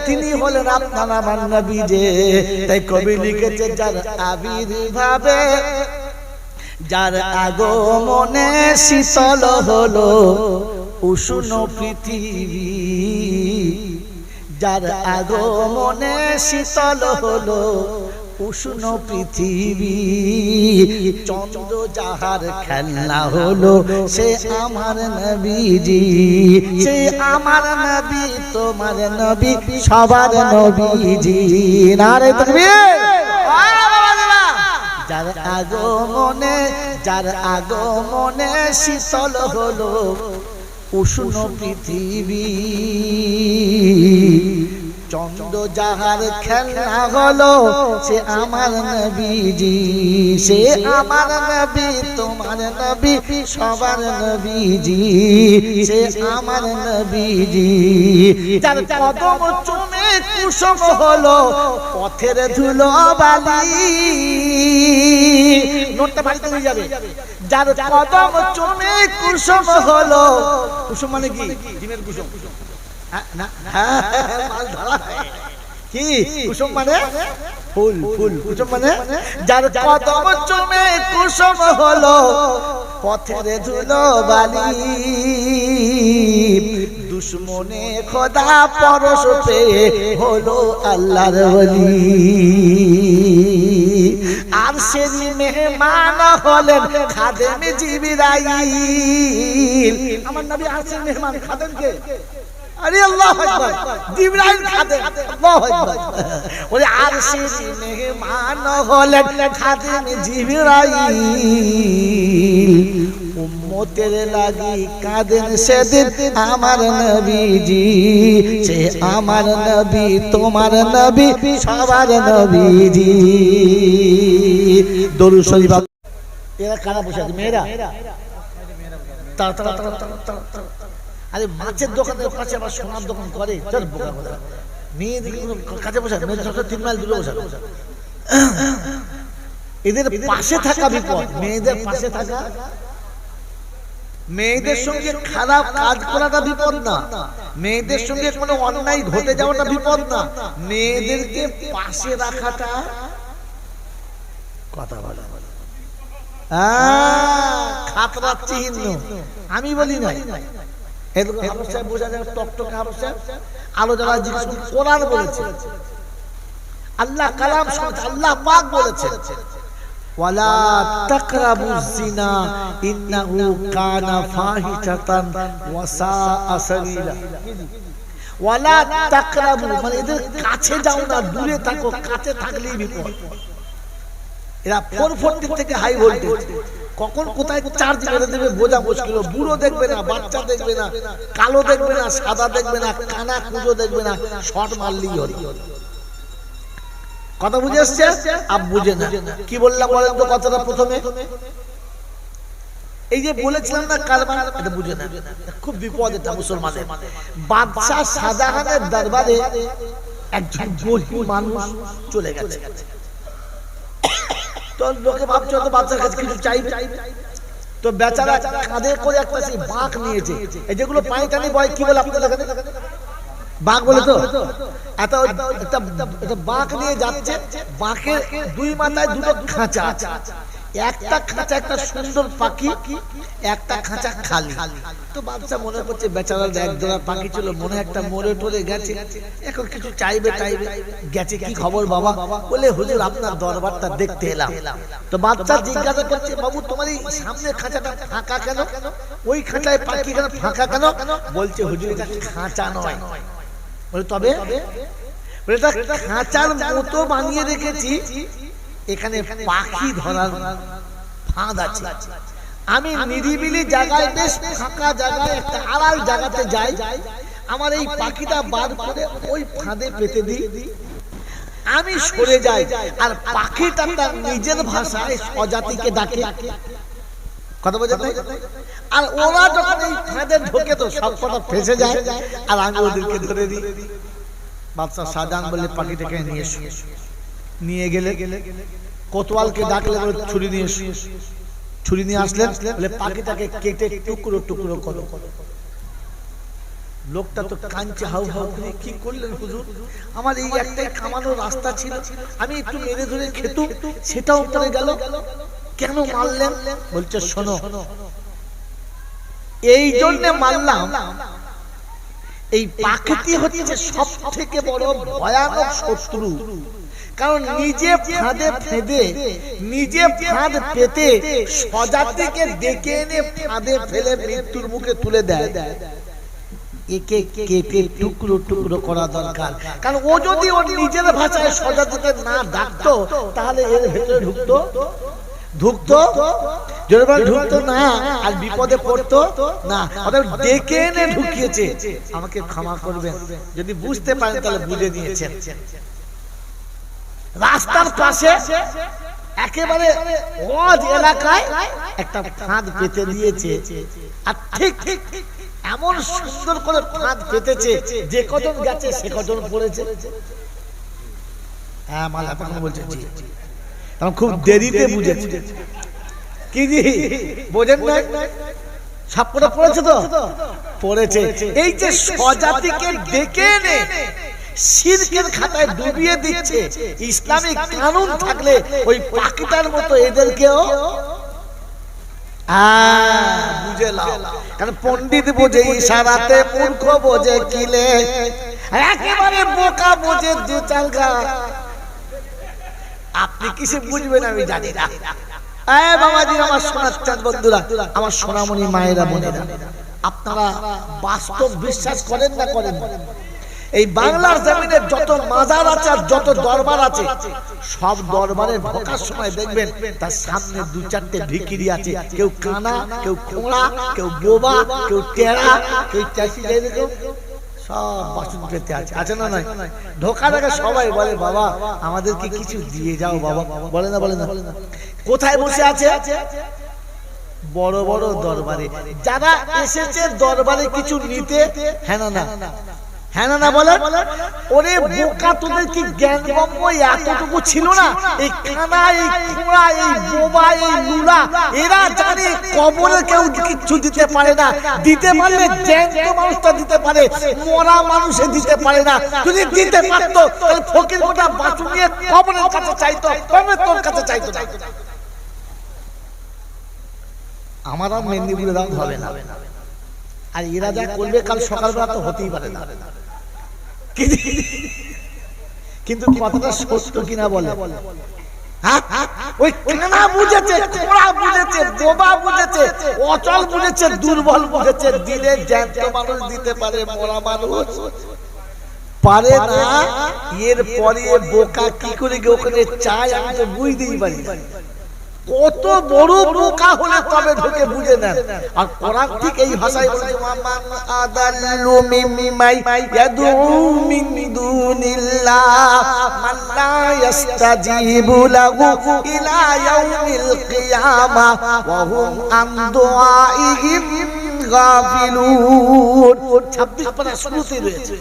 তিনি হলেন আপনার আমার নবী যে। তাই কবি লিখেছে যার আবির্ভাবে যার আগমনে শীতল হলো উষ্ণ পৃথিবী, যার আগমনে শীতল হলো উষ্ণ পৃথিবী, চন্দ্র যাহার খেলনা হলো সে আমার নবীজি, সে আমার নবী তোমার নবী সবার নবীজি। নারে তাকবীর। যার আগমনে শীতল হলো উষ্ণ পৃথিবী, চন্দ্র যাহার খেলনা হলো সে আমার নবীজি, সে আমার নবী তোমার নবী সবার নবীজি, সে আমার নবীজি। যার কদম চুমে কুসুম হলো পথের ধুলো বালি, নোটটা বাড়িতে নিয়ে যাবে। যার কদম চুমে কুসুম হলো, কুসুম মানে কি? ডিমের কুসুম। কি কুসুম মানে? ফুল। ফুল কুসুম মানে যার কদম চুমে কুসুম হলো পথের ধুলো বালি, দুশ্মনে খোদা পরশ পেয়ে হলো আল্লাহর ওলি, আর সেই মেহমান হলেন খাদেম জিবরাইল। আমার নবী আরশের মেহমান, খাদেম কে? আরে আল্লাহু আকবার, জিবরাইল খাদেম। আল্লাহু আকবার। ওরে আরশের মেহমান হলেন খাদেম জিবরাইল, উম্মতের লাগি কাঁদেন সেদিন আমার নবীজি, সে আমার নবী তোমার নবী সবার নবীজি। দরুদ শরীফ। এরা কারা বসে আছে? মেয়েরা। আরে মাছের দোকানের পাশে আবার সোনার দোকান করে, মেয়েদের কাছে বসে, মেয়েদের 3 মাইল দূরে বসে। এদের পাশে থাকা বিপদ, মেয়েদের পাশে থাকা। মেয়েদের সঙ্গে খারাপ কাজ করাটা বিপদ না, মেয়েদের সঙ্গে কোনো অন্যায় ঘটে যাওয়াটা বিপদ না, মেয়েদেরকে পাশে রাখাটা কথা বলা খাতরার চিহ্ন। আমি বলি নাই, কোরআন বলেছে, আল্লাহ কালাম, আল্লাহ পাক বলেছে ওয়ালা তাকরাবুজ জিনা ইন্নাহু কানা ফাহিশাতান ওয়া সাআ সাবিলা। ওয়ালা তাকরাবু মানে এদের কাছে যাও না, দূরে থাকো, কাছে থাকলেই বিপদ। এরা 440 থেকে হাই ভোল্টেজ, কখন কোথায় চার্জ করে দেবে বোঝা মুশকিল। বুড়ো দেখবে না, বাচ্চা দেখবে না, কালো দেখবে না, সাদা দেখবে না, কানা কুজো দেখবে না, শর্ট মারলেই হলো। কথা বুঝে আসছে? আপ বুঝে না। কি বললাম বলেন তো কথাটা প্রথমে? এই যে বলেছিলাম না কারবান, এটা বুঝে না, খুব বিপদ এটা মুসলমানের। বাদশা শাহজাহানের দরবারে একজন গরিব মানুষ চলে গেছে, তো লোকে ভাবছে তো বাচ্চার কাছে কিছু চাইবে, তো বেচারা কাঁধে করে একটা সেই বাঁক নিয়েছে। এই যেগুলো পানি টানি বয়, কি বলে আপনাদের কাছে? বাঁক বলে তো। একটা বাঁক নিয়ে যাচ্ছে, বাঁকের 2 মাথায় 2টো খাঁচা আছে। একটা খাঁচা একটা সুন্দর পাখি, একটা খাঁচা খালি। তো বাচ্চা মনে করছে বেচারা একজোড়া পাখি ছিল, মনে একটা মরে টরে গেছে, এখন কিছু চাইবে টাইবে গেছে। কি খবর বাবা? বলে হুজুর আপনার দরবারটা দেখতে এলাম। তো বাচ্চা জিজ্ঞাসা করছে, বাবু তোমার এই সামনে খাঁচাটা ফাঁকা কেন? ওই খাঁচায় পাখি কেন ফাঁকা কেন? বলছে হুজুর এটা খাঁচা নয়। বলে তবে? বলে এটা খাঁচার মতো বানিয়ে রেখেছি, এখানে পাখি ধরার ফাঁদ আছে। আমি নিরিবিলি জায়গায়, বেশ ফাঁকা জায়গায়, একটা আড়াল জায়গাতে যাই, আমার এই পাখিটা বার করে ওই ফাঁদে পেতে দিই, আমি সরে যাই, আর পাখিটা তার নিজের ভাষায় স্বজাতিকে ডাকে। কথা বোঝা যায়? আর ওরা যখন এই ফাঁদে ঢোকে তো সব কটা ফেসে যায়, আর আমি ওদেরকে ধরে দিই। বাদশাহ শাহজাহান বললে পাখিটাকে নিয়ে এসো। নিয়ে গেলে কোতোয়ালকে ডাকলে বলে ছুরি নিয়ে এসো। ছুরি নিয়ে আসলেন, বলে পাখিটাকে কেটে টুকরো টুকরো করো। লোকটা তো কাঁদছে হাউ হাউ করে, কি করলেন হুজুর? আমার এই একটাই কামানোর রাস্তা ছিল, আমি একটু মেরে ধরে খেতু, সেটাও পড়ে গেল, কেন মারলেন? বলছে শোনো, এই জন্য মারলাম, এই পাখিটি হচ্ছে সব থেকে বড় ভয়ানক শত্রু। কারণ নিজে ফাঁদে ফেঁদে, নিজে ফাঁদ পেতে স্বজাতিকে ডেকে এনে ফাঁদে ফেলে মৃত্যুর মুখে তুলে দেয়। একে কেটে টুকরো টুকরো করা দরকার। কারণ ও যদি ওর নিজের ভাষায় স্বজাতিকে না ডাকতো, তাহলে এর ভেতরে ঢুকতো ঢুকতো না, আর বিপদে পড়তো না। অর্থাৎ ডেকে এনে ঢুকিয়েছে। আমাকে ক্ষমা করবেন, যদি বুঝতে পারেন তাহলে বুঝে নিয়েছেন। রাস্তার পাশে একেবারে ওয়াজ এলাকায় একটা ফাঁদ পেতে দিয়েছে, আর ঠিক এমন সুন্দর করে ফাঁদ পেতেছে, যে কজন গেছে সে কজন পড়েছে। হ্যাঁ, মালা তখন বলছে খুব দেরিতে বুঝেছে। কি জি বোঝেন না? সাপটা পড়েছে তো পড়েছে। এই যে স্বজাতিকে ডেকে এনে শিরকের খাতায় ডুবিয়ে দিচ্ছে, ইসলামিক কানুন থাকলে ওই পাখিটার মতো এদেরকেও বুঝে লাও। কারণ পণ্ডিত বোঝে ইশারাতে, মূর্খ বোঝে কিলে, একেবারে বোকা বোঝে দু চাল গা। আপনি কিসে বুঝবেন আমি জানি না। বাবাজি, আমার সোনার চাঁদ বন্ধুরা, আমার সোনামণি মায়েরা বোনেরা, আপনারা বাস্তব বিশ্বাস করেন না করেন? এই বাংলার জমিনে যত মাজার আছে আর যত দরবার আছে, সব দরবারে ঢোকার সময় দেখবেন তার সামনে দু চারটে ভিখিরি আছে। কেউ কানা, কেউ খোঁড়া, কেউ বোবা, কেউ টেরা, কেউ চাষি, সব বাসন পেতে আছে, আছে না নয়? ঢোকার আগে সবাই বলে বাবা আমাদেরকে কিছু দিয়ে যাও বাবা। বলে না, বলে না? কোথায় বসে আছে? বড় বড় দরবারে। যারা এসেছে দরবারে কিছু নিতে, হ্যাঁ না না, হ্যাঁ না না বলে? ওরে বোকা, তোদের কি জ্ঞান গম্য এতটুকু ছিল না? এই কানা, এই খোঁড়া, এই বোবা, এই লুলা, এরা জানে কবরে কেউ কিছু দিতে পারে না। দিতে পারলে জ্যান্ত মানুষটা দিতে পারে, মরা মানুষে দিতে পারে না। যদি দিতে পারতো তাহলে ফকির গোটা বাঁচু নিয়ে কবরের কাছে চাইতো, কবরের তোর কাছে চাইতো। আমার আর মেদিনীপুরে দাম হবে না। আর এরা যা করবে কাল সকালবেলা তো হতেই পারে না। কিন্তু কথাটা সত্য কিনা বলে? ওই কানা বুঝেছে, খোঁড়া বুঝেছে, বোবা বুঝেছে, অচল বুঝেছে, দুর্বল বুঝেছে। দিলে জ্যান্ত মানুষ দিতে পারে, মরা মানুষ পারে না। এর পরে বোকা কি করে ওখানে চায়, আমি তো বুঝতেই পারি। কত বড় বোকা হলে তবে ঢুকে বুঝে নেন। আর কোরআন ঠিক এই ভাষায় বলছে, ওয়ামান আদাল্লু মিম্মাই ইয়াদউ মিন দুনিল্লাহ মান লা ইস্তাজিবু লাহু ইলা ইয়াউমিল কিয়ামাহ ওয়া হুম আন দুআইহিম গাফিলুন। 26 পারা শুরুতে রয়েছে।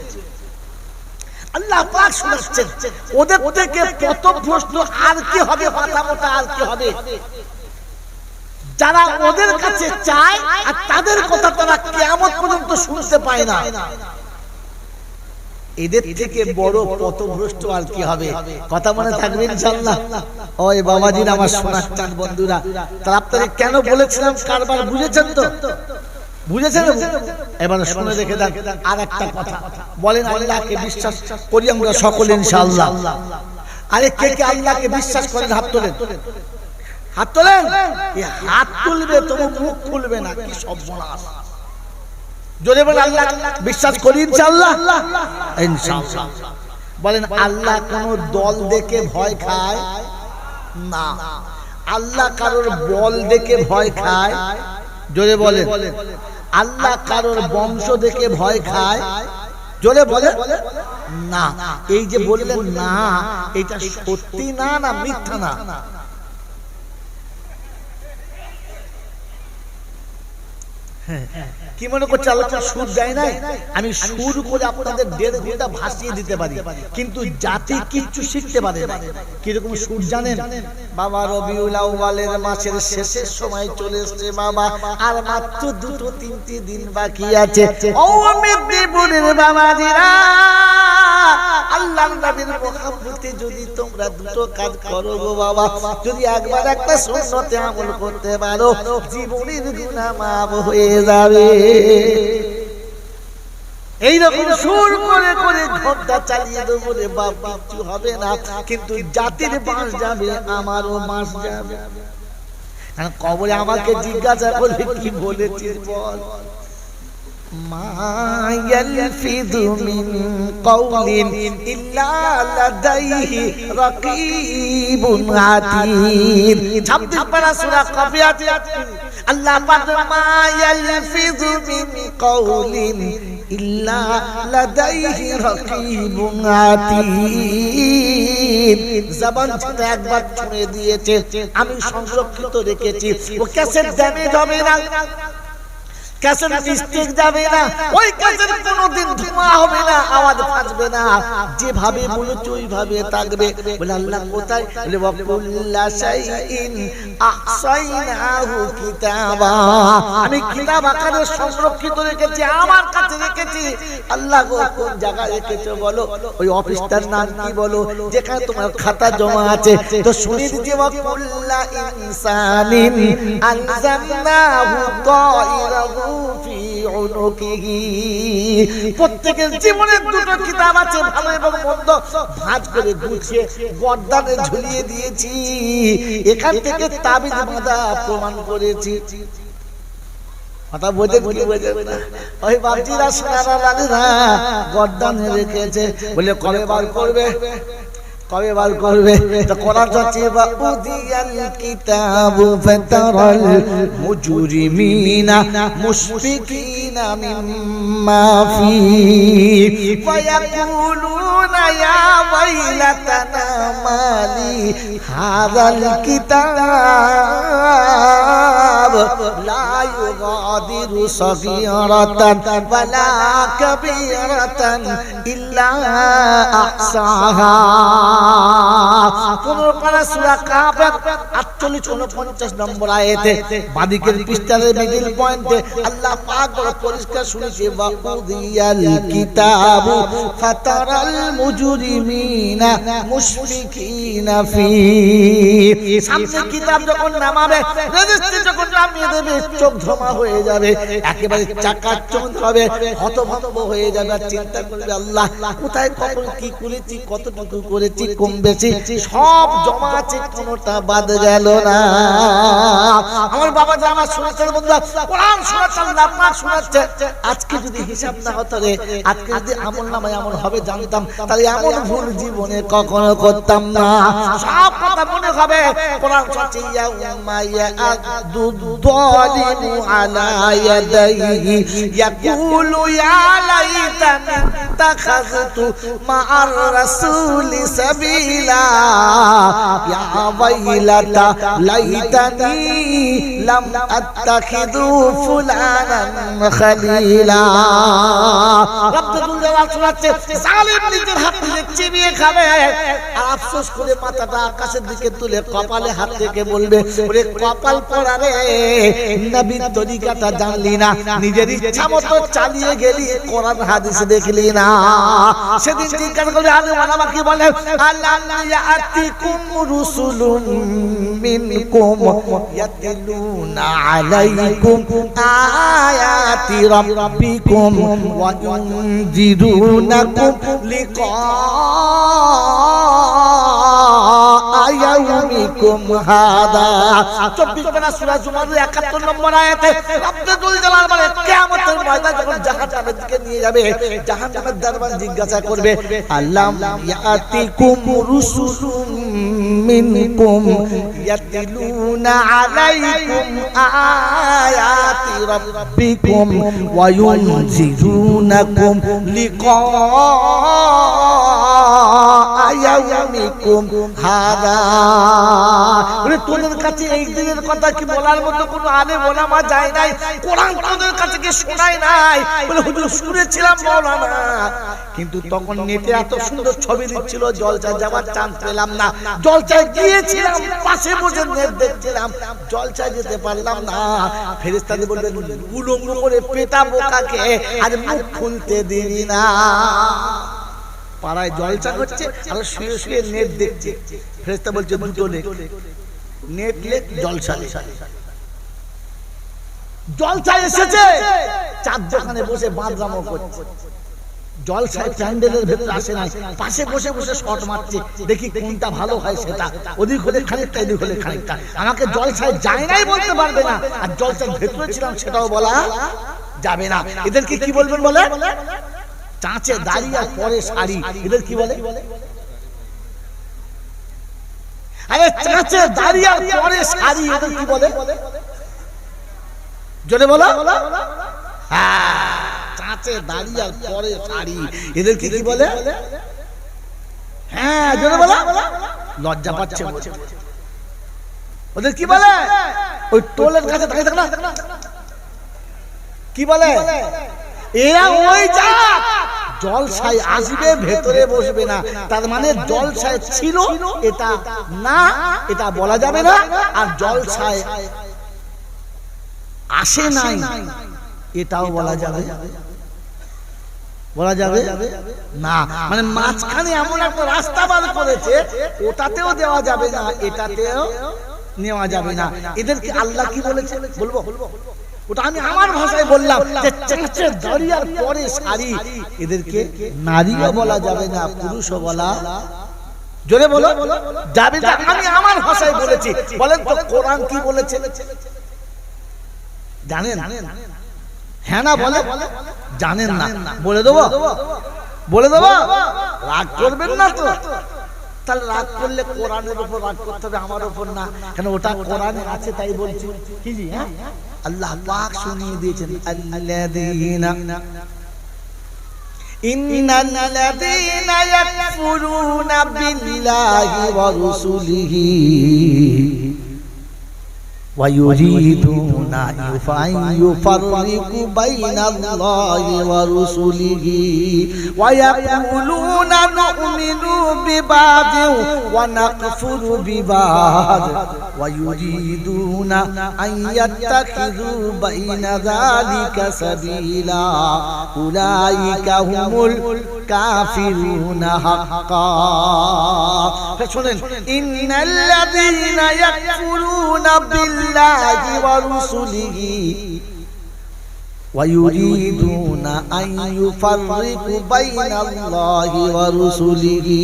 আল্লাহ পাক শোনাচ্ছেন ওদের থেকে পথভ্রষ্ট আর কি হবে, মাথা মোটা আর কি হবে, যারা ওদের কাছে চায় আর তাদের কথা তারা কিয়ামত পর্যন্ত শুনতে পায় না। এদের থেকে বড় পথভ্রষ্ট আর কি হবে? কথা মনে থাকবে ইনশাআল্লাহ। ওই বাবাজির, আমার সোনার চাঁদ বন্ধুরা, তারা আপনাদের কেন বলেছিলাম কারবার বুঝেছেন তো? বুঝেছেন? এবার শুনে দেখে দেন আর একটা কথা। বলেন আল্লাহকে বিশ্বাস করি আমরা সকলে ইনশাআল্লাহ। আরে কে কে আল্লাহকে বিশ্বাস করেন? হাত তোলেন, হাত তোলেন। এই হাত তুলবে তবু মুখ খুলবে না, কি সর্বনাশ। জোরে বলেন আল্লাহ বিশ্বাস করি ইনশাআল্লাহ। ইনশাআল্লাহ বলেন। আল্লাহ কোন দল দেখে ভয় খায় না। আল্লাহ কারোর বল দেখে ভয় খায়? জোরে বলে। আল্লাহ কারোর বংশ দেখে ভয় খায়? জোরে বলে না। এই যে বললেন না, এটা সত্যি না না মিথ্যা না? কি মনে করছে আল্লাহ সুর দেয় নাই? আমি সুর করে আপনাদের 1.5 ঘন্টা ভাসিয়ে দিতে পারি, কিন্তু জাতি কিচ্ছু শিখতে পারে না। কিরকম সুর জানেন বাবা? রবিউল আউয়ালের মাসের শেষের সময় চলে এসেছে বাবা, আর মাত্র 2-3 দিন বাকি আছে। ও মেদিনীপুরের বাবাজিরা, আল্লাহর নবীর মহব্বতে যদি তোমরা দুটো কাজ করো গো বাবা, যদি একবার একটা সুন্নতে আমল করতে পারো, জীবনের গুনাহ মাফ হয়ে যাবে। এইরকম সুর করে করে ঘন্টা চালিয়ে দেবো রে বাপ, কিছু হবে না, কিন্তু জাতির বাঁশ যাবে, আমারও বাঁশ যাবে। কারণ কবরে আমাকে জিজ্ঞাসা করবে কি বলেছিস বল। মা ইয়ালফিযু মিন কাওলিন ইল্লা লাদাইহি রাকীবুন আতীদ। 26 পারা সূরা কাফিয়াত। আল্লাহ পাক মা ইয়ালফিযু মিন কাওলিন ইল্লা লাদাইহি রাকীবুন আতীদ। জবান থেকে একবার ছুঁয়ে দিয়েছে, আমি সংরক্ষিত রেখেছি। ও ক্যাসেট ড্যামেজ হবে না, ক্যাসেট মিস্টেক যাবে না, ওই ক্যাসেট কোনোদিন ধোঁয়া হবে না, আওয়াজ ফাটবে না, যেভাবে বলেছো ওইভাবে থাকবে। বলে আল্লাহ কোথায়? বলে ওয়াকুল্লা শাইইন আহসাইনাহু কিতাবা। আমি কিতাব আকারে সংরক্ষিত রেখেছি, আমার কাছে রেখেছি। আল্লাহ গো কোন জায়গায় রেখেছো বলো? ওই অফিসটার নাম কি বলো, যেখানে তোমার খাতা জমা আছে? তো শুনে দিতে ওয়াকুল্লা ইনসানিন আনজালনাহু তাইরাহু ফি উনুকিহি। প্রত্যেকের জীবনে দুটো কিতাব আছে, ভালো এবং মন্দ, ভাঁজ করে গুছিয়ে গর্দানে ঝুলিয়ে দিয়েছি। এখান থেকে তাবিজ বাঁধা প্রমাণ করেছি। কথা বোঝেন কি বোঝেন না? ওই বাপজিরা সোনারা রানীরা গর্দানে রেখেছে। বলে কবে বার করবে, কবে বার করবে? তো কোরআন হচ্ছে বাউদিয়াল কিতাবু ফাতারাল মুজরিমিনা মুশফিকিনা মিম্মা ফি ওয়া ইয়াকুলুনা ইয়া ওয়াইলাতানা মালি হাযাল কিতাব লা ইউগাদিরু সগীরাতান ওয়ালা কাবীরাতান ইল্লা আহসাহা। 15 পারা সূরা কাহফ 48-49 নম্বর আয়াতে বাদিকের পৃষ্ঠার মিডল পয়েন্টে আল্লাহ পাক বড় পরিষ্কার শুনিয়েছে, ওয়াকুদিয়াল কিতাবু ফাতারাল মুজরিমিনা মুশফিকিনা ফি। সামনে কিতাব যখন নামাবে, রেজিস্ট্রি যখন নামিয়ে দেবে, চোখ ধোঁয়া হয়ে যাবে, একেবারে চাকাচৌন্দ হবে, হতভম্ব হয়ে যাবে, আর চিন্তা করবে আল্লাহ কোথায় কখন কি করেছি, কতটুকু করেছি, কম বেশি সব জমা আছে, কোনটা বাদ গেল না। আমার বাবা যে আমার শোনাচ্ছেন বন্ধুরা, কোরআন শোনাচ্ছেন, আল্লাহ পাক শোনাচ্ছে। আজকে যদি হিসাব না হতো রে, আজকে যদি আমল নামায় এমন হবে জানতাম, তাহলে এমন ভুল জীবনে কখনো করতাম না। সব কথা মনে হবে। কোরআন শোনাচ্ছে, ইয়াউমা ইয়াদু যালিমু আলা ইয়াদাইহি ইয়াকুলু ইয়া লাইতানি তাখাযতু মা'আর রাসূলি সাবিলা ইয়া ওয়াইলাতা লাইতানি লাম আত্তাখিযু ফুলানান খলিলা। আব্দুল জাওয়াল শোনাচ্ছে, জালিম নিজের হাত দিয়ে চিবিয়ে খাবে, আর আফসোস করে মাথাটা আকাশের দিকে তুলে কপালে হাত থেকে বলবে, ওরে কপাল পোড়া রে, নবীর তরিকাটা জানলি না, নিজের ইচ্ছা মতো চালিয়ে গেলি, কোরআন হাদিস দেখলি না। সেদিন জিজ্ঞাসা করবে, আলে ওলামা কি বলে, আল্লাহ ইয়াতিকুম রুসুলুম মিনকুম ইয়াতলুনা আলাইকুম আয়াতি রাব্বিকুম ওয়া ইউনযিরুনাকুম লিকা ইয়াউমিকুম হাদা। 24 পারা সূরা জুমার 71 নম্বর আয়াতে রব্বুল জালাল বলে কিয়ামতের ময়দানে যখন জাহান্নামের দিকে নিয়ে যাবে, জাহান্নামের দরবার জিজ্ঞাসা করবে আল্লাম ইয়াতিকুম রুসুলুম মিনকুম ইয়াতলুনা আলাইকুম আয়াতি রাব্বিকুম ওয়া ইউনজিরুনাকুম লিকা ইয়াউমিকুম হাদা। বলে তোদের কাছে এই দিনের কথা কি বলার মতো কোনো আলে ওলামা যায় নাই? কোরআন তোদের কাছে কি শোনায় নাই? বলে হুজুর শুনেছিলাম মাওলানা, কিন্তু তখন নেটে এত সুন্দর ছবি দিচ্ছিল, জলসায় যাওয়ার চান্স পেলাম না। জলসায় গিয়েছিলাম, পাশে বসে নেট দেখছিলাম, জলসায় যেতে পারলাম না। ফেরেশতাদের বলবেন উলঙ্গ করে পেটা বোকাকে আর মুখ খুলতে দিবি না। পাড়ায় জলসা করছে আর শুয়ে শুয়ে নেট দেখছে। ফেরেশতা বলছে দুটো লেখ, নেট লেখ, জলসা লেখ। জলসা এসেছে, চার দোকানে বসে বাদরামো করছে। জলসায় প্যান্ডেলের ভেতরে আসে নাই, পাশে বসে বসে শট মারছে, দেখি কোনটা ভালো হয় সেটা। ওদিক হলে খানিকটা, এদিক হলে খানিকটা। আমাকে জলসায় যায় নাই বলতে পারবে না, আর জলসার ভেতরে ছিলাম সেটাও বলা যাবে না। এদেরকে কি বলবেন বলে? চাঁচে দাঁড়িয়ে আর পরে শাড়ি। এদের কি বলে? আরে চাঁচে দাঁড়িয়ে আর পরে শাড়ি, এদের কি বলে? জোরে বলো। হ্যাঁ, চাঁচে দাঁড়িয়ে আর পরে শাড়ি, এদের কি বলে? হ্যাঁ, জোরে বলো। লজ্জা পাচ্ছে ওদের কি বলে? ওই টোলের কাছে দাঁড়িয়ে থাক না, কি বলে? এরা ওই যা জলসায় আসবে, ভেতরে বসবে না। তার মানে জলসায় ছিল এটা না, এটা বলা যাবে না। আর জলসায় আসে নাই এটাও বলা যাবে, বলা যাবে না। মানে মাঝখানে এমন একটা রাস্তা বার করেছে, ওটাতেও দেওয়া যাবে না, এটাতেও নেওয়া যাবে না। এদেরকে আল্লাহ কি বলেছে বলবো? ওটা আমি আমার ভাষায় বললাম যে চাঁচে দাঁড়িয়ে আর পরে শাড়ি। এদেরকে নারীও বলা যাবে না, পুরুষও বলা জোরে বলো যাবে না। আমি আমার ভাষায় বলেছি। বলেন তো কোরআন কি বলেছে জানেন? হ্যাঁ না বলে? জানেন না? বলে দেবো, বলে দেবো, রাগ করবেন না তো? তাহলে রাগ করলে কোরআনের উপর রাগ করতে হবে, আমার উপর না। কেন? ওটা কোরআনে আছে তাই বলছি। কি জি? হ্যাঁ, আল্লাহ পাক শুনিয়ে দিয়েছেন আল্লাযীনা ইন্নাল্লাযীনা ইয়াকফুরুনা বিল্লাহি ওয়া রুসুলিহি ওয়া ইউরিদুনা ইউফাররিকু বাইনাল্লাহি ওয়া রুসুলিহি ওয়া ইয়াকুলুনা নু'মিনু বিবাদিন ওয়া নাকফুরু বিবাদ ওয়া ইউরিদুনা আন ইয়াত্তাখিযু বাইনা যালিকা সাবিলা উলাইকা হুমুল কাফিরুনা হাক্কা। শুনেন, ইন্নাল্লাযীনা ইয়াকফুরুনা বিল্লাহি ওয়া রুসুলিহি ওয়া ইউরিদুনা আন ইউফাররিকু বাইনাল্লাহি ওয়া রুসুলিহি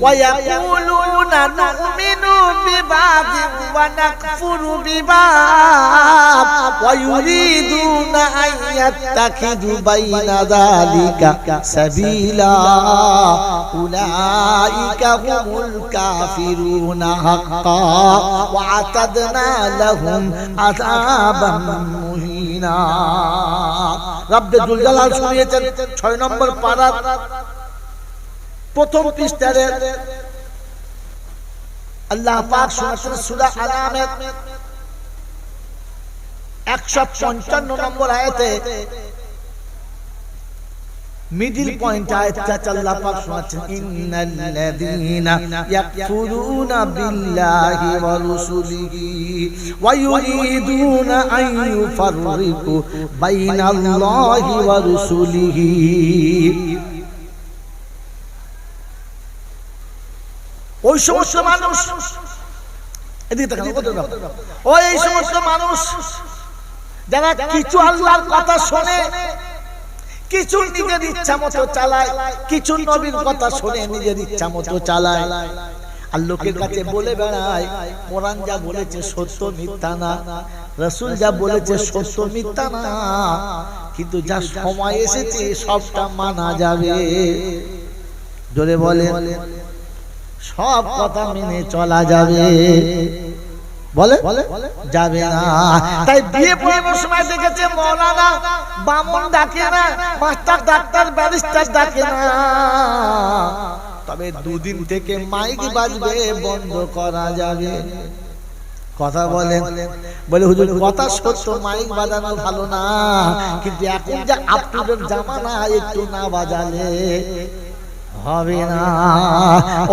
ওয়া ইয়াকুলুনা নু'মিনু বিবাদিন ওয়া নাকফুরু বিবাদ ওয়া ইউরিদুনা আন ইয়াত্তাখিযু বাইনা যালিকা সাবিলা উলাইকা হুমুল কাফিরুনা হাক্কা ওয়া আতাদনা লাহুম আযাবান মুহিনা। রব্বে জুল জালাল শুনিয়েছেন 6 নম্বর পারার প্রথম পৃষ্ঠায় আল্লাহ পাক শুনিয়েছেন সূরা আনামের 155 নম্বর আয়াতে মিডল পয়েন্ট আয়াতটা আল্লাহ পাক শোনাচ্ছেন ইন্নাল্লাযীনা ইয়াকফুরুনা বিল্লাহি ওয়া রুসুলিহি ওয়া ইউরিদুনা আন ইউফাররিকু বাইনাল্লাহি ওয়া রুসুলিহি। ওই সমস্ত মানুষ, এদিকে তাকান, ওই সমস্ত মানুষ যারা কিছু আল্লাহর কথা শোনে, কিছু নিজের ইচ্ছা মতো চালায়, কিছু নবীর কথা শুনে নিজের ইচ্ছা মতো চালায়। আর লোকের কাছে বলে বেড়ায় কোরআন যা বলেছে সত্য মিথ্যা না, রাসূল যা বলেছে সত্য মিথ্যা না, কিন্তু যা সময় এসেছে সবটা মানা যাবে। জোরে বলে সব কথা মেনে চলা যাবে, বলে যাবে না। তাই বিয়ে পড়ানোর সময় দেখেছে মৌলানা বামন ডাকে না, মাস্টার ডাক্তার ব্যারিস্টার ডাকে না, তবে দুদিন থেকে মাইক বাজবে বন্ধ করা যাবে। কথা বলেন, বলে হুজুর কথা সত্য, মাইক বাজানো ভালো না, কিন্তু এখন যা আপ টু ডেট জামানা, একটু না বাজালে হবে না।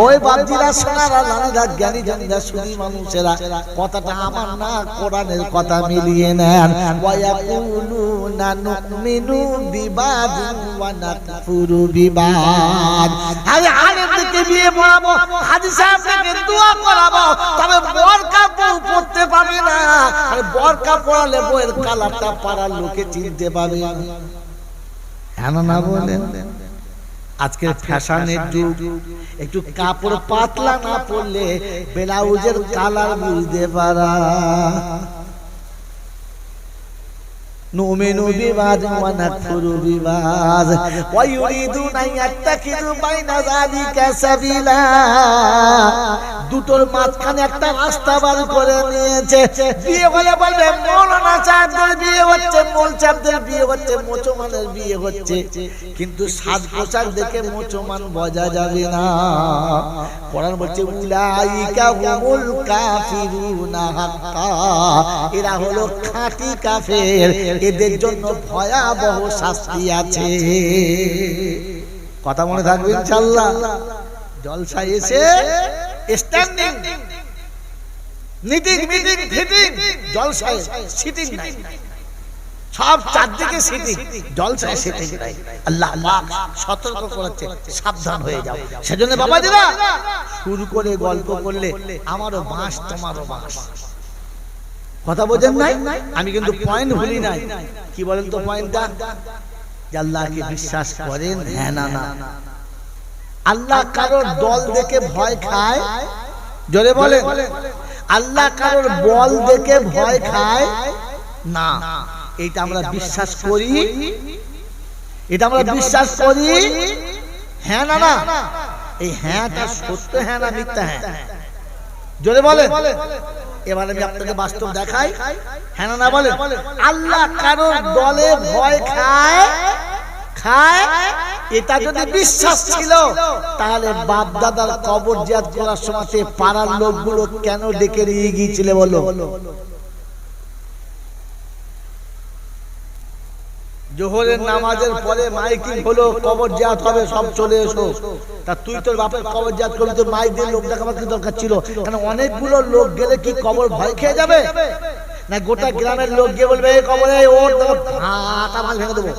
ওই বাপজিরা সোনারা নানারা জ্ঞানী জানিরা সুধী মানুষেরা কথাটা আমার না কোরআনের কথা মিলিয়ে নেন। ওয়ায়াকুলুনা নুমিনু বিবাদিন ওয়া নাকফুরু বিবাদ। আরে আলেমদেরকে বিয়ে পড়াবো, হাজী সাহেবকে দোয়া করাবো, তবে বোরকা পড়তে পারবে না। আর বোরকা পড়ালে বইয়ের কালারটা পাড়ার লোকে চিনতে পারবে না। কেন না বলেন? আজকের ফ্যাশনের যুগ, একটু কাপড় পাতলা না পরলে ব্লাউজের কালার বুঝতে পারা। নুমিনু বিবাদ ওয়া নাকফুরু বিবাদ ওয়া ইউরিদুনা ইয়াত্তাখিযু বাইনা যালিকা সাবিলা। দুটোর মাঝখানে একটা রাস্তা বার করে নিয়েছে। বিয়ে হলে বলবে মৌলানা সাহেবদের বিয়ে হচ্ছে, মৌল সাহেবদের বিয়ে হচ্ছে, মুসলমানের বিয়ে হচ্ছে, কিন্তু সাজ পোশাক দেখে মুসলমান বোঝা যাবে না। কোরআন বলছে উলাইকা হুমুল কাফিরুনা হাক্কা, এরা হলো খাঁটি কাফের, এদের জন্য ভয়াবহ শাস্তি আছে। কথা মনে থাকবে ইনশাআল্লাহ। জলসা এসে স্ট্যান্ডিং মিটিং মিটিং ফিটিং, জলসায় সিটিং নাই, সব চারদিকে সিটিং, জলসায় সিটিং নাই। আল্লাহ পাক সতর্ক করেছে, সাবধান হয়ে যাও। সেজন্য বাবাজিরা শুরু করে গল্প করলে আমারও বাঁশ তোমারও বাঁশ। কথা বোঝেন নাই? আমি কিন্তু পয়েন্ট ভুলি নাই। কি বলেন তো পয়েন্টটা? যে আল্লাহকে বিশ্বাস করেন, হ্যাঁ না না। আল্লাহ কারোর দল দেখে ভয় খায়, জোরে বলেন। আল্লাহ কারোর বল দেখে ভয় খায় না, এটা আমরা বিশ্বাস করি, এটা আমরা বিশ্বাস করি, হ্যাঁ না না। এই হ্যাঁটা সত্য হ্যাঁ না মিথ্যা হ্যাঁ? জোরে বলেন। এবার আমি আপনাকে বাস্তব দেখাই, হ্যাঁ না বলেন। আল্লাহ কারোর দলে ভয় খায়, এটা যদি বিশ্বাস ছিল তাহলে বাপ দাদার কবর জিয়ারত করার সময় পাড়ার লোকগুলো কেন ডেকে নিয়ে গিয়েছিলে বলো? জোহরের নামাজের পরে মাইকিং হলো, কবর জিয়ারত হবে, সব চলে এসো। তা তুই তোর বাপের কবর জিয়ারত করবি, তোর মাইক দিয়ে লোক দেখাবার কি দরকার ছিল? কারণ অনেকগুলো লোক গেলে কি কবর ভয় খেয়ে যাবে না? গোটা গ্রামের লোক গিয়ে বলবে এই কবরে ওর হাতা মাল ভেঙে দেবো।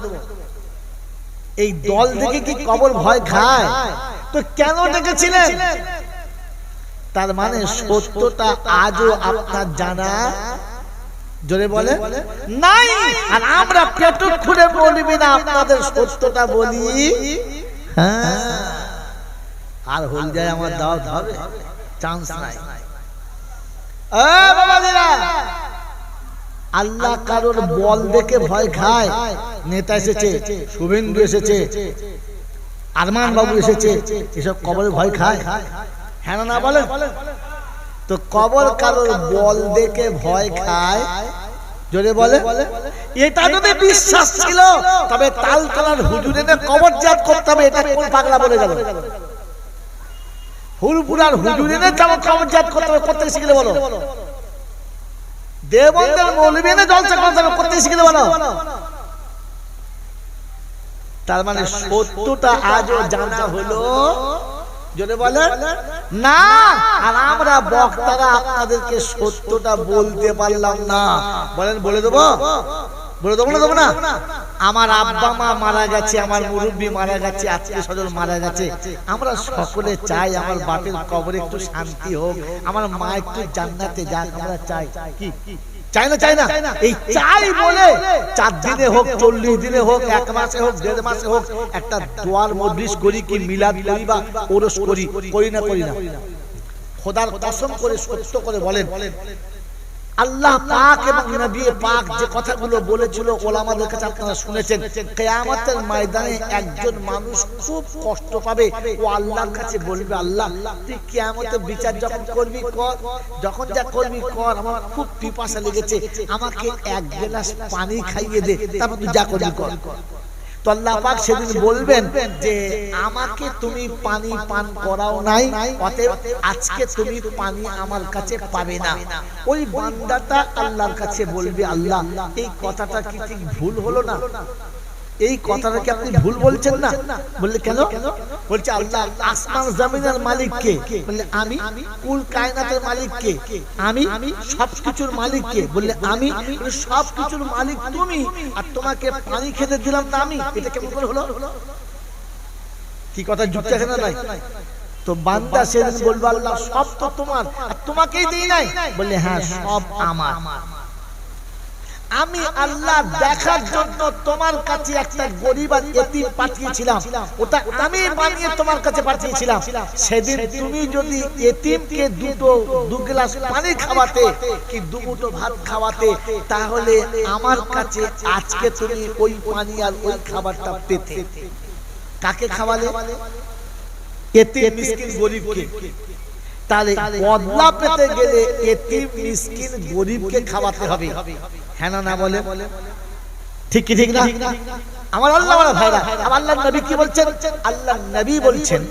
এই দল দেখে কি কবর ভয় খায়? তো কেন ডেকেছিলেন? তার মানে সত্যটা আজও আপনার জানা, জোরে বলে নাই। আর আমরা পেট খুলে বলবি না, আপনাদের সত্যটা বলি। হ্যাঁ, আর হল যায় আমার দাওয়াত হবে, চান্স নাই। আল্লাহ কারোর বল দেখে ভয় খায়। নেতা এসেছে, শুভেন্দু এসেছে, আরমান বাবু এসেছে, এসব কবরে ভয় খায়, হ্যাঁ না বলেন? তো কবর কারোর বল দেখে ভয় খায়, জোরে বলে। এটা যদি বিশ্বাস ছিল তবে তালতলার হুজুরে কবর জিয়ারত করতে হবে, এটা কোন পাগলা বলে গেল? ফুলপুরার হুজুরে কবর জিয়ারত করতে হবে, করতে শিখলে বলো? দেবন্দের মৌলবী জলসা করতে শিখলে বলো? তার মানে সত্যটা আজও জানা হলো, জোরে বলে না। আর আমরা বক্তারা আপনাদেরকে সত্যটা বলতে পারলাম না। বলেন বলে দেবো? বলে দেবো না? দেবো না? আমার আব্বা মা মারা গেছে, আমার মুরব্বী মারা গেছে, আত্মীয় স্বজন মারা গেছে, আমরা সকলে চাই আমার বাপের কবরে একটু শান্তি হোক, আমার মা একটু জান্নাতে যাক, আমরা চাই। কি চাই না? চাই না? এই চাই বলে 4 দিনে হোক, 40 দিনে হোক, 1 মাসে হোক, 1.5 মাসে হোক, একটা দোয়ার মজলিস করি, কি মিলাদ করি বা ওরস করি, করি না? করি না? খোদার কসম করে সত্য করে বলেন, আল্লাহ পাক এবং নবী পাক যে কথাগুলো বলেছিল ওলামাদের কাছে আপনারা শুনেছেন, কিয়ামতের ময়দানে একজন মানুষ খুব কষ্ট পাবে। ও আল্লাহর কাছে বলবে, আল্লাহ তুই কিয়ামতের বিচার যখন করবি কর, যখন যা করবি কর, আমার খুব পিপাসা লেগেছে, আমাকে এক গ্লাস পানি খাইয়ে দে, তারপর তুই যা করবি কর। তো আল্লাহ পাক সেদিন বলবেন যে আমাকে তুমি পানি পান করাও নাই, অতএব আজকে তুমি পানি আমার কাছে পাবে না। ওই বান্দাটা আল্লাহর কাছে বলবে, আল্লাহ এই কথাটা কি ঠিক ভুল হলো না? এই কথাটা কি আপনি ভুল বলছেন না? বললে কেন? বলছে আল্লাহ আসমান জমিনের মালিক কে? বললে আমি। কুল কায়নাতের মালিক কে? আমি। সবকিছুর মালিক কে? বললে আমি। সবকিছুর মালিক তুমি, আর তোমাকে পানি খেতে দিলাম না আমি, এটা কেমন করে হলো? কি কথা যুক্তি আছে না নাই? তো বান্দা সেদিন বলবে, আল্লাহ সব তো তোমার, আর তোমাকেই দেই নাই। বললে হ্যাঁ সব আমার। আমি আল্লাহ দেখার জন্য তোমার কাছে একটা গরীব আর ইতিম পাঠিয়েছিলাম, ওটা আমি বানিয়ে তোমার কাছে পাঠিয়েছিলাম। সেদিন তুমি যদি ইতিমকে দু গ্লাস পানি খাওয়াতে কি দু মুঠো ভাত খাওয়াতে, তাহলে আমার কাছে আজকে তুমি ওই পানি আর ওই খাবারটা পেতে। কাকে খাওয়ালে? ইতিম মিসকিন গরীবকে। তাহলে বদলা পেতে গেলে ইতিম মিসকিন গরীবকে খাওয়াতে হবে, হ্যাঁ না বলে? ঠিক কি ঠিক না? আমার আল্লাহ ওয়ালা ভাইরা, আমার আল্লাহর নবী কি বলছেন? আল্লাহর নবী বলছেন,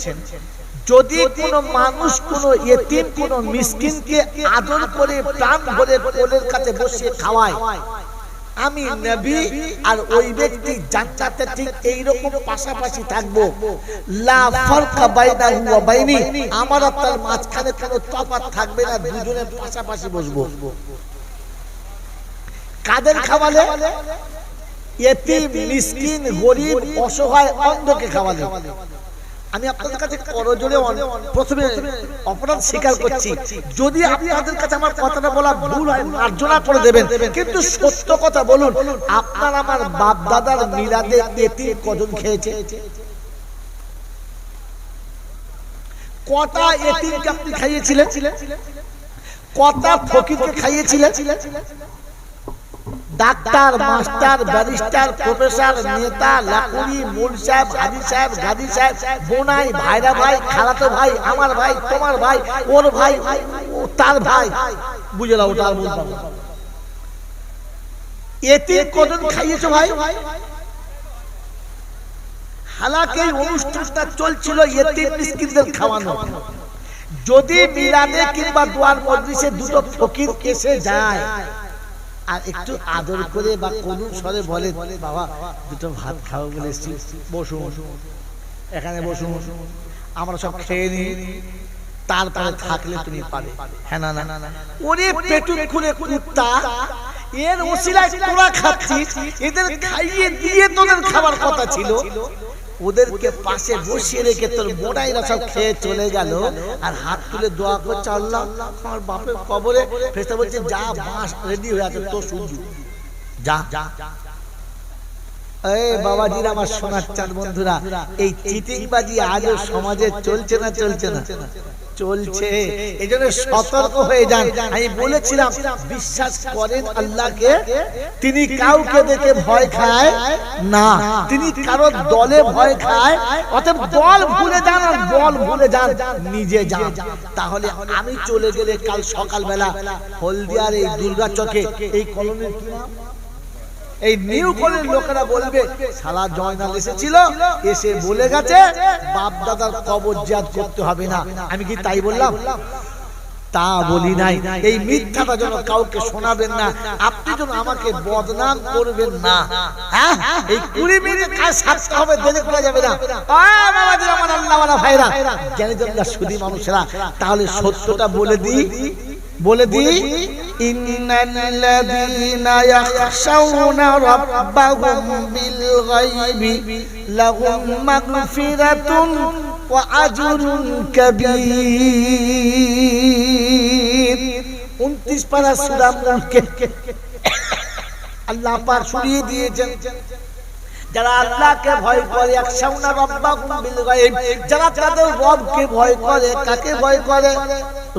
যদি কোন মানুষ কোন ইতিম কোন মিসকিনকে আদর করে প্রাণ ভরে কোলের কাছে বসিয়ে খাওয়ায়, আমি নবী আর ওই ব্যক্তি জান্নাতে ঠিক এই রকম পাশাপাশি থাকবো। লা ফারকা বাইনাহু ওয়া বাইনি, আমার আর তার মাঝখানে কোনো তফাৎ থাকবে না, দুজনের পাশাপাশি বসবো। কাদের খাওয়ালে? ইতিম মিসকিন গরীব অসহায় অন্ধকে খাওয়ালে। আমি আপনাদের কাছে করজোড়ে প্রথমে অপরাধ স্বীকার করছি, যদি আপনাদের কাছে আমার কথাটা বলা ভুল হয় মার্জনা করে দেবেন, কিন্তু সত্য কথা বলুন, আপনার আমার বাপ দাদার মিলাদে ইতিম কজন খেয়েছে? কটা ইতিমকে আপনি খাইয়েছিলেন? কটা ফকিরকে খাইয়েছিলেন? ডাক্তার, মাস্টার, ব্যারিস্টার, প্রফেসর, নেতা, লাকুড়ি, মূল সাহেব, হাজি সাহেব, গাজী সাহেব, বোনাই, ভাইরা ভাই, খালাতো ভাই, আমার ভাই, তোমার ভাই, ওর ভাই, তার ভাই, বুঝলাম ওটা আর বলতাম। এতিম কজন খাইয়েছো ভাই? হালাকে অনুষ্ঠানটা চলছিল ইতিম মিসকিনদের খাওয়ানো। যদি মিলাদে কিংবা দোয়ার মজলিসে দুটো ফকির এসে যায় আর একটু আদর করে বা কোন স্বরে বলে, বাবা দুটো ভাত খাও বলে বসুন, এখানে বসুন, আমরা সব খেয়ে নিই, তারপরে থাকলে তুমি পাবে, হ্যাঁ না না? ওরে পেটু খুলে কুত্তা, এর ওসিলায় তোরা খাচ্ছিস, এদের খাইয়ে দিয়ে তোদের খাবার কথা ছিল। ওদেরকে পাশে বসিয়ে রেখে তোর মোড়াইরা সব খেয়ে চলে গেল, আর হাত তুলে দোয়া করছে, আল্লাহ আমার বাপের কবরে। ফেরেশতা বলছে যা, বাঁশ রেডি হয়ে আছে তো, শুধু যা। এই বাবাজিরা, আমার সোনার চাঁদ বন্ধুরা, এই চিটিংবাজি আজও সমাজে চলছে না? চলছে না? চলছে। এজন্য সতর্ক হয়ে যান। আমি বলেছিলাম, বিশ্বাস করেন আল্লাহকে, তিনি কাউকে দেখে ভয় খায় না, তিনি কারো দলে ভয় খায়। অতএব দল ভুলে যান আর বল ভুলে যান, নিজে যান। তাহলে আমি চলে গেলে কাল সকালবেলা হলদিয়ার এই দুর্গা চকে, এই কলোনির কি নাম, এই নিউ কলের লোকেরা বলবে, শালা জয়নাল এসেছিল, এসে বলে গেছে বাপ দাদার কবর জিয়ারত করতে হবে না। আমি কি তাই বললাম? তা বলি নাই। এই মিথ্যাটা যেন কাউকে শোনাবেন না, আপনি যেন আমাকে বদনাম করবেন না। হ্যাঁ, এই 20 মিনিট কাজ সারতে হবে, দেরি করা যাবে না। বাবাজিরা, আমার আল্লাহওয়ালা ভাইরা, জ্ঞানী জনরা, সুধী মানুষেরা, তাহলে সত্যটা বলে দিই, ইন্নাল্লাযীনা ইয়াখশাউনা রাব্বাহুম বিল গায়বি লাহুম মাগফিরাতুন ওয়া আজরুন কাবীর। 29 পারা সূরা মুলকে আল্লাহ পাক শুনিয়ে দিয়েছেন, যারা আল্লাহকে ভয় করে, ইয়াখশাউনা রাব্বাহুম বিল গায়ব, যারা তাদের রবকে ভয় করে। কাকে ভয় করে?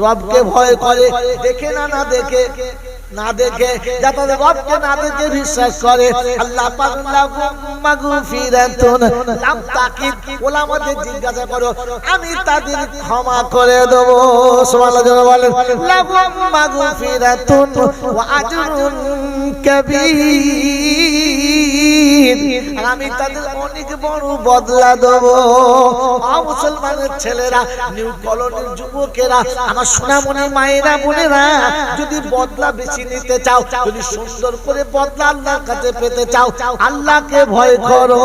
রবকে ভয় করে, দেখে না দেখে না দেখে, যারা রবকে না দেখে বিশ্বাস করে। আল্লাহ পাক লাহুম মাগফিরাতুন লাম তাকিদ, ওলামাদের জিজ্ঞাসা করো, আমি তাদের ক্ষমা করে দেব। সুবহানাল্লাহ বলেন, লাহুম মাগফিরাতুন ওয়া আজরুন কাবীর, আমি তাদের অনেক বড় বদলা দেব। মুসলমানের ছেলেরা, নিউ কলোনির যুবকেরা, আমার সোনামণি মায়েরা বোনেরা, যদি বদলা বেশি নিতে চাও, যদি সুন্দর করে বদলা আল্লাহর কাছে পেতে চাও, আল্লাহকে ভয় করো।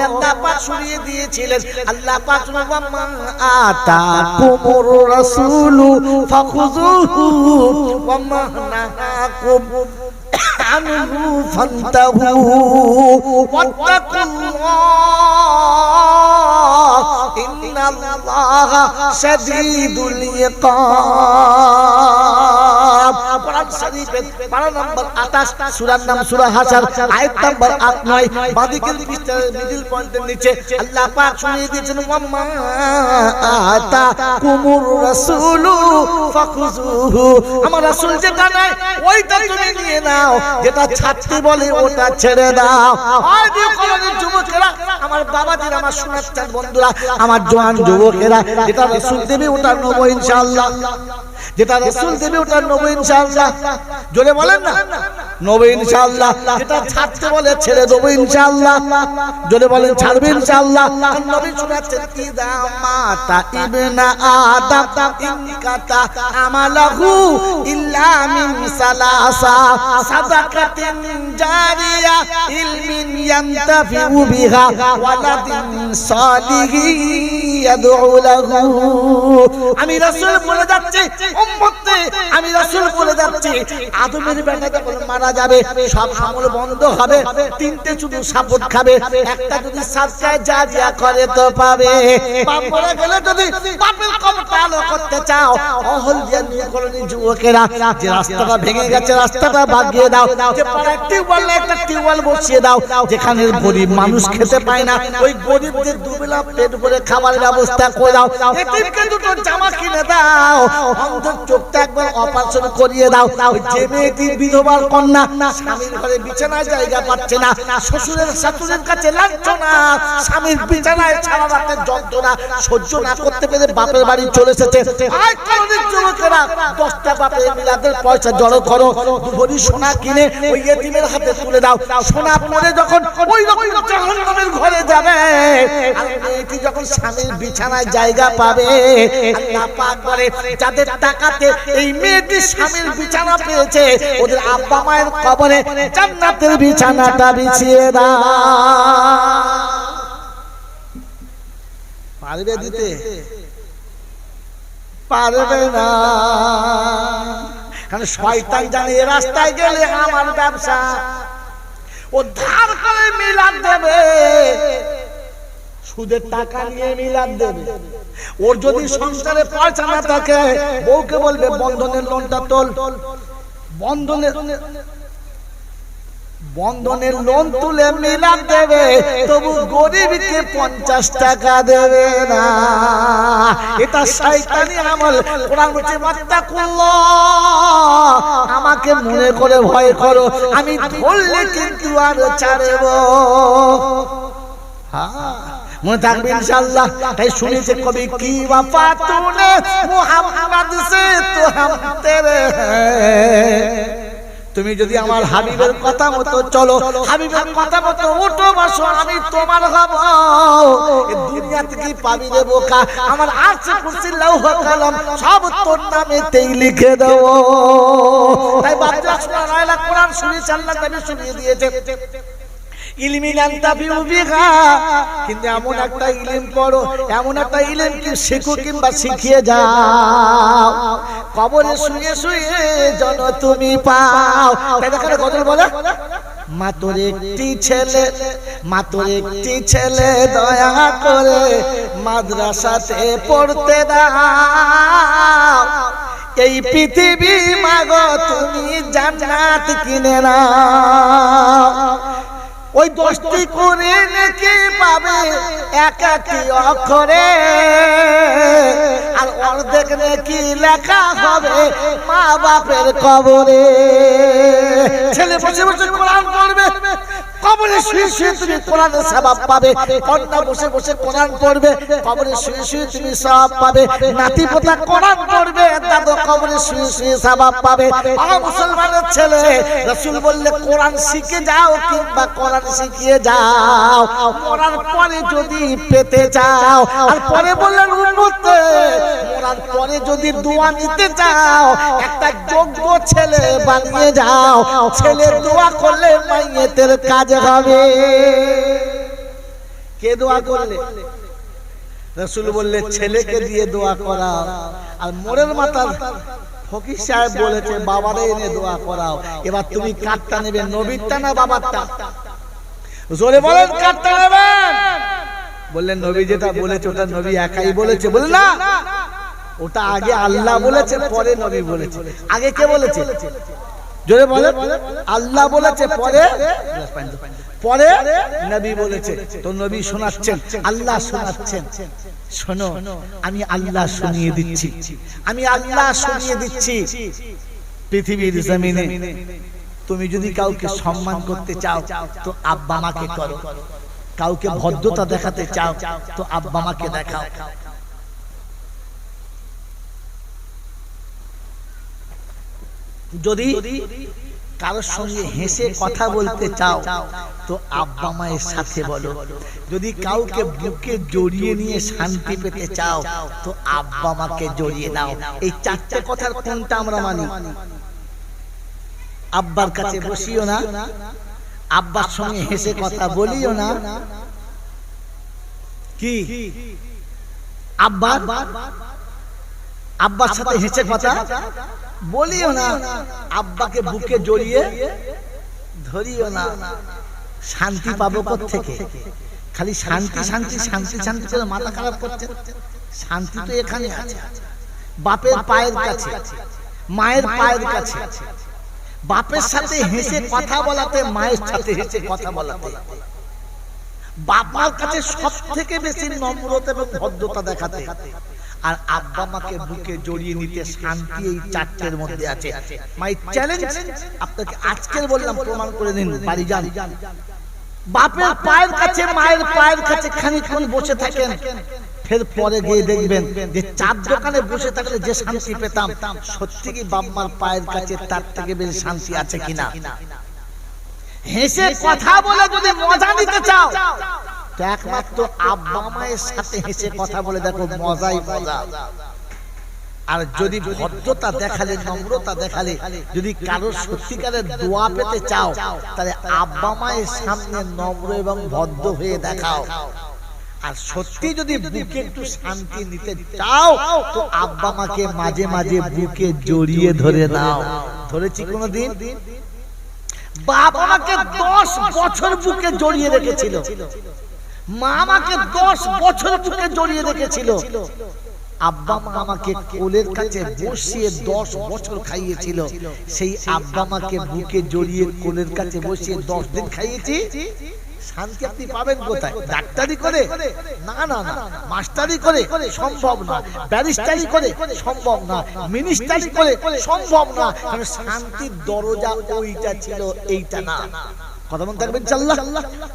আল্লাহ পাক শুনিয়ে দিয়েছিলেন, আল্লাহ পাক আতাকুমুর রাসূলু ফাখুযুহু ওয়া মা নাহাকুম আনহু ফান্তাহু ওয়াত্তাকুল্লাহ ইন্নাল্লাহা শাদীদুল ইকাব। কোরআন শরীফের পারা নম্বর 28, সূরার নাম সূরা হাশর, আয়াত নম্বর 8-9, বাদিকের পৃষ্ঠার মিডল পয়েন্টের নিচে আল্লাহ পাক শুনিয়ে দিয়েছেন, ওয়াম্মা আতাকুমুর রাসূলু ফাখুযুহু, আমার রাসূল যেটা নাই ওইটা তুমি নিয়ে নাও, যেটা ছাড়তে বলে ওটা ছেড়ে দাও। আর কলেজের যুবকেরা, আমার বাবাদের, আমার সোনার চাঁদ বন্ধুরা, আমার জওয়ান যুবকেরা, যেটা রাসূল দেবে ওটা নেবো ইনশাআল্লাহ, যেটা রাসূল দেবে ওটা নেবো ইনশাআল্লাহ। জোরে বলেন না, নেবো ইনশাআল্লাহ। যেটা ছাড়তে বলে ছেড়ে দেবো ইনশাআল্লাহ। জোরে বলেন, ছাড়বে ইনশাআল্লাহ। নবী শোনাচ্ছেন, ইদা মাতা ইবনা আদম ইনকাতা আমালাহু ইল্লা মিন সালাসা সাদাকাতিন জারিয়া ইলমিন ইয়ানতাফিউ বিহা ওয়ালাদিন সালিহিন ইয়াদউ লাহু। আমি রাসূল বলে যাচ্ছি উম্মতে, আমি রাসূল বলে যাচ্ছি, আদমের বেটা যখন মারা যাবে সব আমল বন্ধ হবে, তিনটে শুধু সাপোর্ট খাবে। একটা যদি সাদকায়ে জারিয়া করে তো পাবে। পাপ করে গেলে যদি পাপের কবরটা আলো করতে চাও, অহলদিয়া নিউ কলোনি যুবকেরা, যে রাস্তাটা ভেঙে গেছে রাস্তাটা বাগিয়ে দাও, যে পাড়ায় টিউবওয়েল একটা টিউবওয়েল বসিয়ে দাও, যেখানে গরিব মানুষ খেতে পায় না, ওই গরিবদের দুবেলা পেট ভরে খাবারের ব্যবস্থা করে দাও। এতিমকে দুটো জামা কিনে দাও, অন্ধের চোখটা একবার অপারেশন করিয়ে দাও। ওই যে মেয়েটি বিধবার কন্যা, স্বামীর ঘরে বিছানায় জায়গা পাচ্ছে না, শ্বশুরের শাশুড়ির কাছে লাঞ্ছনা, স্বামীর বিছানায় সারা রাতের যন্ত্রণা সহ্য না করতে পেরে বাপের বাড়ি চলে এসেছে। আয় কলোনির যুবকেরা, 10টা বাপের মিলাদের পয়সা জড়ো করো, দুভরি সোনা কিনে ওই এতিমের হাতে তুলে দাও। সোনা পরে যখন ওই রকম জাহান্নামের ঘরে যাবে, আর মেয়েটি যখন স্বামীর বিছানায় জায়গা পাবে, আল্লাহ পাক বলে, যাদের টাকাতে এই মেয়েটি স্বামীর বিছানা পেয়েছে, ওদের আব্বা মায়ের কবরে জান্নাতের বিছানাটা বিছিয়ে দাও। পারবে দিতে? পারবে না, কারণ শয়তান জানে এই রাস্তায় গেলে আমার ব্যবসা, ও ধার করে মিলাদ দেবে, সুদের টাকা নিয়ে মিলাদ দেবে। ওর যদি সংসারে পয়সা না থাকে, বউকে বলবে বন্ধনের লোনটা তোল, বন্ধনের লোন তুলে মিলাদ দেবে, তবু গরিবকে 50 টাকা দেবে না। এটা শয়তানি আমল। কোরআন বলছে, ওয়াত্তাকুল্লাহ, আমাকে মনে করে ভয় করো, আমি ধরলে কিন্তু আর ছাড়ব। হ্যাঁ, মনে থাকবে ইনশাআল্লাহ। তাই শুনেছে কবি, কি ওয়াফা তूने মুহাম্মদ সে তো হাম তেরে হ্যাঁ। তুমি যদি আমার হাবিবের কথা মতো চলো, হাবিবের কথা মতো উঠো বসো, আমি তোমার হব। এই দুনিয়াতে কি পাবি রে বোকা? আমার আরশ কুরসি লৌহ কলম সব তোর নামেতেই লিখে দেব। তাই বাচ্চা শোনা কোরআন শুনিয়ে আল্লাহ নবী শুনিয়ে দিয়েছে, কিন্তু এমন একটা ইলম পড়ো, এমন একটা ইলম কি শেখো কিংবা শিখিয়ে যাও, কবরে শুয়ে শুয়ে যেন তুমি পাও। তাই দেখো গজল বলে, মাতর একটি ছেলে দয়া করে মাদ্রাসাতে পড়তে দাও, এই পৃথিবী মাগো তুমি জান্নাত কিনে নাও। ওই 10টি করে নেকি পাবে এক একটি অক্ষরে, আর অর্ধেক নেকি লেখা হবে মা বাপের কবরে। ছেলে বসে বসে কোরআন পড়বে, কবরে শুয়ে শুয়ে তুমি কোরআনের সওয়াব পাবে। কন্যা বসে বসে কোরআন পড়বে, কবরে শুয়ে শুয়ে তুমি সওয়াব পাবে। নাতি পোতা কোরআন পড়বে, দাদু কবরে শুয়ে শুয়ে সওয়াব পাবে। মুসলমানের ছেলে, রাসূল বললে কোরআন শিখে যাও কিংবা কোরআন শিখিয়ে যাও, মরার পরে যদি পেতে চাও। আর পরে বললেন উম্মতে, মরার পরে যদি দোয়া নিতে চাও একটা যোগ্য ছেলে বানিয়ে যাও, ছেলে দোয়া করলে মাইয়েতের কাজ হবে। কে দোয়া করলে? রাসূল বললে ছেলেকে দিয়ে দোয়া করাও। আর মোড়ের মাথার ফকির সাহেব বলেছে বাবারে এনে দোয়া করাও। এবার তুমি কাটটা নেবে, নবীরটা না বাবারটা? জোরে বলেন কাটটা নেবেন? বললেন নবী যেটা বলেছে ওটা নবী একাই বলেছে। বলে না, ওটা আগে আল্লাহ বলেছে পরে নবী বলেছে। আগে কে বলেছে? জোরে বলেন। আল্লাহ বলেছে পরে পরে নবী বলেছে। তো নবী শোনাচ্ছেন, আল্লাহ শোনাচ্ছেন। শোনো, আমি আল্লাহ শুনিয়ে দিচ্ছি, আমি আল্লাহ শুনিয়ে দিচ্ছি। পৃথিবীর জমিনে তুমি যদি কাউকে সম্মান করতে চাও তো আব্বা মাকে করো, কাউকে ভদ্রতা দেখাতে চাও তো আব্বা মাকে দেখাও। যদি কারোর সঙ্গে হেসে কথা বলতে চাও তো আব্বা মায়ের সাথে বলো। যদি কাউকে বুকে জড়িয়ে নিয়ে শান্তি পেতে চাও তো আব্বা মাকে জড়িয়ে নাও। এই চারটে কথার কোনটা আমরা মানি? আব্বার কাছে বসিও না, আব্বার সঙ্গে হেসে কথা বলিও না, কি আব্বার সাথে হেসে কথা বলিও না, আব্বাকে বুকে জড়িয়ে ধরিও না। শান্তি পাবো কোত্থেকে? খালি শান্তি শান্তি শান্তি শান্তি করে মাথা খারাপ করছে। শান্তি তো এখানে আছে, বাপের পায়ের কাছে, মায়ের পায়ের কাছে। বাপের সাথে হেসে কথা বলাতে, মায়ের সাথে হেসে কথা বলাতে, বাবার কাছে সব থেকে বেশি নম্রতা এবং ভদ্রতা দেখাতে, আর আব্বা মাকে বুকে জড়িয়ে নিতে শান্তি। এই চারটের মধ্যে আছে। মাই চ্যালেঞ্জ আপনাকে আজকের বললাম, প্রমাণ করে নিন, বাড়ি যান, বাপের পায়ের কাছে মায়ের পায়ের কাছে খানিকক্ষণ বসে থাকেন, ফের পরে গিয়ে দেখবেন যে চার দোকানে বসে থাকলে যে শান্তি পেতাম, সত্যি কি বাবার পায়ের কাছে তার থেকে বেশি শান্তি আছে কিনা? হেসে কথা বলে যদি মজা নিতে চাও তো একমাত্র আব্বা মায়ের সাথে হেসে কথা বলে দেখো, মজাই মজা। আর যদি ভদ্রতা দেখালে, নম্রতা দেখালে, যদি কারোর সত্যিকারের দোয়া পেতে চাও তাহলে আব্বা মায়ের সামনে নম্র এবং ভদ্র হয়ে দেখাও। আর সত্যি যদি বুকে একটু শান্তি নিতে চাও তো আব্বা মাকে মাঝে মাঝে বুকে জড়িয়ে ধরে নাও। ধরেছি কোনদিন? বাপ আমাকে 10 বছর বুকে জড়িয়ে রেখেছিল, মা আমাকে 10 বছর বুকে জড়িয়ে রেখেছিল, আব্বা মা আমাকে কোলের কাছে বসিয়ে 10 বছর খাইয়েছিল। সেই আব্বা মাকে বুকে জড়িয়ে কোলের কাছে বসিয়ে 10 দিন খাইয়েছি। শান্তি আপনি পাবেন কোথায়? ডাক্তারি করে? না না না, মাস্টারি করে সম্ভব না, ব্যারিস্টারি করে সম্ভব না, মিনিস্টারি করে সম্ভব না। কারণ শান্তির দরজা ওইটা ছিল, এইটা না। কথা মনে থাকবেন ইনশাআল্লাহ।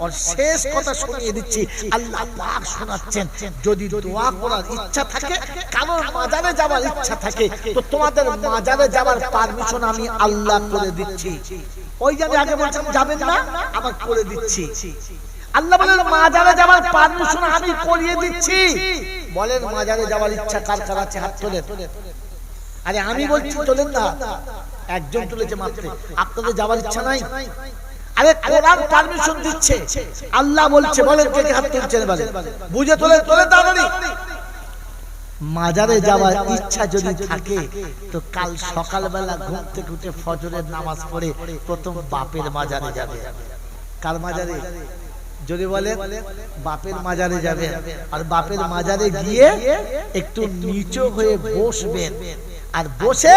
আর শেষ কথা শুনিয়ে দিচ্ছি, আল্লাহ পাক শোনাচ্ছেন, যদি দোয়া করার ইচ্ছা থাকে, কারোর মাজারে যাওয়ার ইচ্ছা থাকে, তো তোমাদের মাজারে যাওয়ার পারমিশন আমি আল্লাহ করে দিচ্ছি। ওই যে আগে বলছিলাম যাবেন না, আমার করে দিচ্ছি। আল্লাহ বলেন মাজারে যাওয়ার পারমিশন আমি করিয়ে দিচ্ছি। বলেন মাজারে যাওয়ার ইচ্ছা কার কার আছে? হাত তোলেন। আরে আমি বলছি চলেন না, একজন তুলেছে মাত্র। আপনাদের যাওয়ার ইচ্ছা নাই? আরে কোরআন পারমিশন দিচ্ছে, আল্লাহ বলছে। বলেন কে হাত তুলছেন? বলেন, বুঝে তোলে, তোলে তাড়াতাড়ি। মাজারে যাওয়ার ইচ্ছা যদি থাকে তো কাল সকালবেলা ঘুম থেকে উঠে ফজরের নামাজ পড়ে প্রথম বাপের মাজারে যাবে। কার মাজারে? যদি বলেন বাপের মাজারে যাবে। আর বাপের মাজারে গিয়ে একটু নিচু হয়ে বসবেন, আর বসে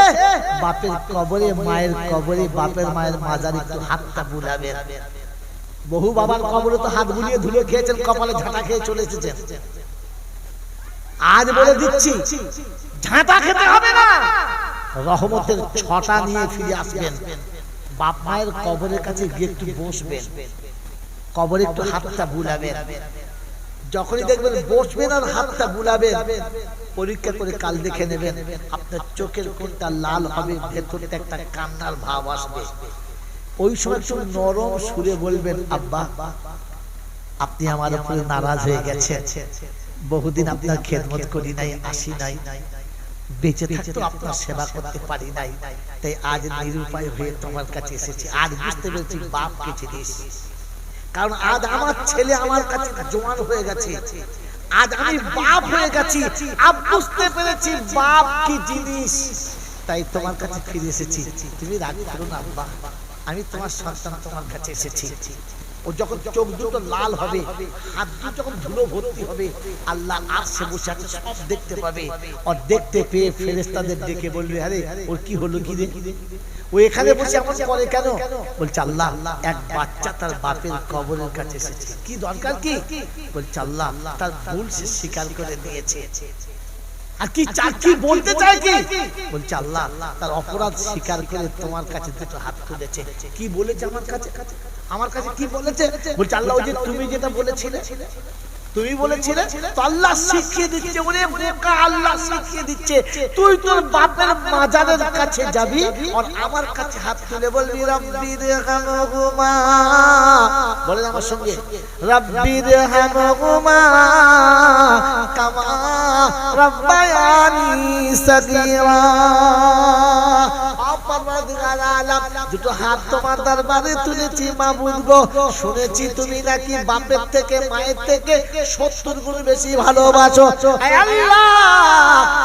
বাপের কবরে, মায়ের কবরে, বাপের মায়ের মাজারে একটু হাতটা বুলাবেন। বহু বাবার কবরে তো হাত বুলিয়ে ধুলে খেয়েছেন, কপালে ঝাঁটা খেয়ে চলে এসেছেন। আজ বলে দিচ্ছি, ঝাঁটা খেতে হবে না, রহমতের ছটা নিয়ে ফিরে আসবেন। বাপ মায়ের কবরের কাছে গিয়ে একটু বসবেন, কবরে একটু হাতটা বুলাবেন। যখনই দেখবেন বসবেন আর হাতটা বুলাবেন, পরীক্ষা করে কাল দেখে নেবেন আপনার চোখের কোনটা লাল হবে, ভেতরটা একটা কান্নার ভাব আসবে। ওই সময় একটু নরম সুরে বলবেন, আব্বা আপনি আমার উপরে নারাজ হয়ে গেছেন, বহুদিন আপনার খেদমত করি নাই, আসি নাই, বেঁচে থাকতেও আপনার সেবা করতে পারি নাই, তাই আজ নিরুপায় হয়ে তোমার কাছে এসেছি। আজ বুঝতে পেরেছি বাপকে চিনিস, কারণ আজ আমার ছেলে আমার কাছে জোয়ান হয়ে গেছে, আজ আমি বাপ হয়ে গেছি, আজ বুঝতে পেরেছি বাপ কি জিনিস, তাই তোমার কাছে ফিরে এসেছি। তুমি রাগ করো না আব্বা, আমি তোমার সন্তান, তোমার কাছে এসেছি। ও যখন চোখ দুটো লাল হবে, হাত দুটো যখন ধুলো ভর্তি হবে, আল্লাহ আরশে বসে আছে, সব দেখতে পাবে। আর দেখতে পেয়ে ফেরেশতাদের ডেকে বলবে, আরে ওর কি হলো, কি রে, ও এখানে বসে এমন করে কেন? বলছে আল্লাহ, এক বাচ্চা তার বাপের কবরের কাছে এসেছে, কি দরকার কি? বলছে আল্লাহ, তার ভুল সে স্বীকার করে নিয়েছে। আর কি কি বলতে চায় কি? বলছে আল্লাহ, তার অপরাধ স্বীকার করে তোমার কাছে দুটো হাত তুলেছে। কি বলেছে আমার কাছে? আমার কাছে কি বলেছে? বলছে আল্লাহ, ওই যে তুমি যেটা বলেছিলে, তুমি বলেছিলে, তো আল্লাহ শিখিয়ে দিচ্ছে, ওরে বোকা, আল্লাহ শিখিয়ে দিচ্ছে, তুই তোর বাপের মাজারের কাছে যাবি আর আমার কাছে হাত তুলে বলবি, রব্বির হামহুমা, বলেন আমার সঙ্গে, রব্বির হামহুমা কামা রব্বায়ানি সাগীরা। দুটো হাত তোমার দরবারে তুলেছি মাবুদ গো, শুনেছি তুমি নাকি বাপের থেকে মায়ের থেকে 70 গুণ বেশি ভালোবাসো। আল্লাহ,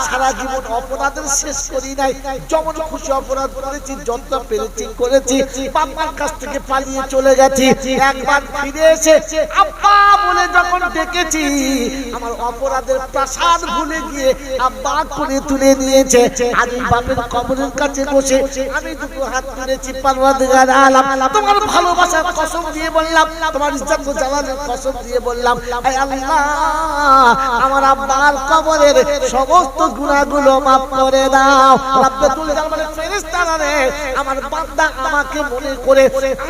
সারা জীবন অপরাধের শেষ করি নাই, যেমন খুশি অপরাধ করেছি, যত পেরেছি করেছি, বাবার কাছ থেকে পালিয়ে চলে গেছি, একবার ফিরে এসে আব্বা বলে যখন ডেকেছি, আমার অপরাধের প্রাসাদ ভুলে গিয়ে আব্বা করে তুলে নিয়েছে। আমি বাপের কবরের কাছে বসে আমি দুটো হাত তুলেছি, পারওয়ারদিগার আলাম, তোমার ভালোবাসার কসম দিয়ে বললাম, তোমার ইজ্জত ও জালালের কসম দিয়ে বললাম, হে আল্লাহ, আমার আব্বার কবরের সমস্ত গুনাহগুলো maaf করে দাও। রব্বুল জালালের ফেরেশতারা রে, আমার বান্দা আমাকে মনে করে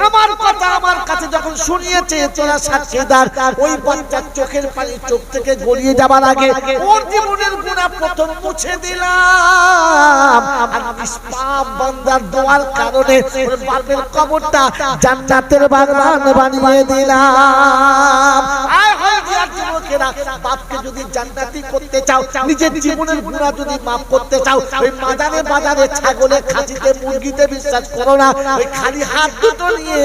আমার কথা আমার কাছে যখন শুনিয়েছে, তোরা সাক্ষীদার, ওই বাচ্চার চোখের পানি চোখ থেকে গড়িয়ে যাবার আগে ওর জীবনের গুনাহ প্রথম মুছে দিলাম। আর নিষ্পাপ বান্দার দোয়ার কারণে ওর বাপের কবরটা জান্নাতের বাগান বানিয়ে দিলাম। আয় হয় দিয়ার যুবকেরা, বাপকে যদি জান্নাতি করতে চাও, নিজের জীবনের গুনাহ যদি maaf করতে চাও, ওই মাজারে বাজারে ছাগলে খাসিতে মুরগিতে বিশ্বাস করো না, ওই খালি হাত দুটো নিয়ে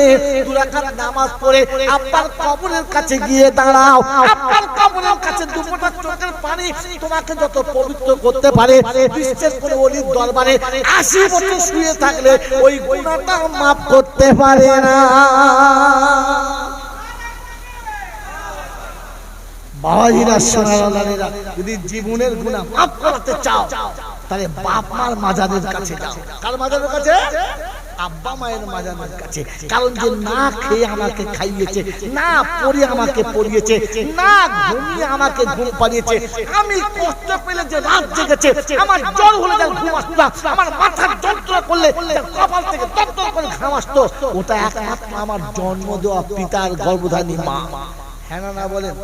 2 রাকাত নামাজ পড়ে আব্বার কবরের কাছে গিয়ে দাঁড়াও। আব্বার কবরের কাছে দুপোটা চোখের পানি তোমাকে যত পবিত্র করতে পারে, বিশ্বাস করে ওলির দরবারে 80 বছর শুয়ে থাকলে ওই গুনাহটা maaf করতে পারে না। বাবাজিরা, সোনারারা, যদি জীবনের গুনাহ maaf করতে চাও, তাহলে বাপ মার মাজারের কাছে যাও। কার মাজারের কাছে? আব্বা মায়ের মাজারের কাছে। কারণ যে না খেয়ে আমাকে খাইয়েছে, না পড়ে আমাকে পড়িয়েছে, না ঘুমিয়ে আমাকে ঘুম পাড়িয়েছে, আমি কষ্ট পেলে যে রাত জেগেছে, আমার জ্বর হলে যা ঘুম আসতো, আমার মাথার যন্ত্রণা করলে কপাল থেকে দপ্তর করে ঘাম আসতো, ওটা একমাত্র আমার জন্ম দেওয়া পিতার গর্ভধারী মা। হ্যাঁ না বলেন?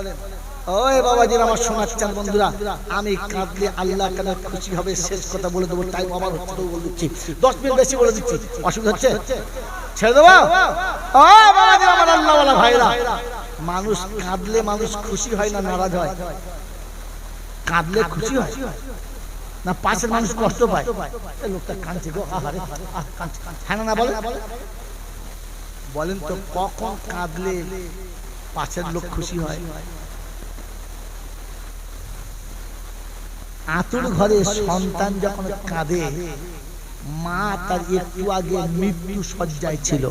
ওই বাবাজি, আমার শোনাচ্ছেন বন্ধুরা, আমি কাঁদলে আল্লাহ কেন খুশি হবে? শেষ কথা বলে দেবো, টাইম আমার হচ্ছে তো বলে দিচ্ছি, 10 মিনিট বেশি বলে দিচ্ছি, অসুবিধা হচ্ছে? ছেড়ে দেবো? ও বাবাজি, আমার আল্লাহওয়ালা ভাইরা, মানুষ কাঁদলে মানুষ খুশি হয় না নারাজ হয়? কাঁদলে খুশি হয় না পাশের মানুষ কষ্ট পায়? লোকটা কাঁদছে গো, আহারে কাঁদছে। হ্যাঁ না বলেন? বলেন তো, কখন কাঁদলে পাশের লোক খুশি হয়? আতুর ঘরে সন্তান যখন কাঁদে, মা তার একটু আগে মৃত্যু শয্যায় ছিল,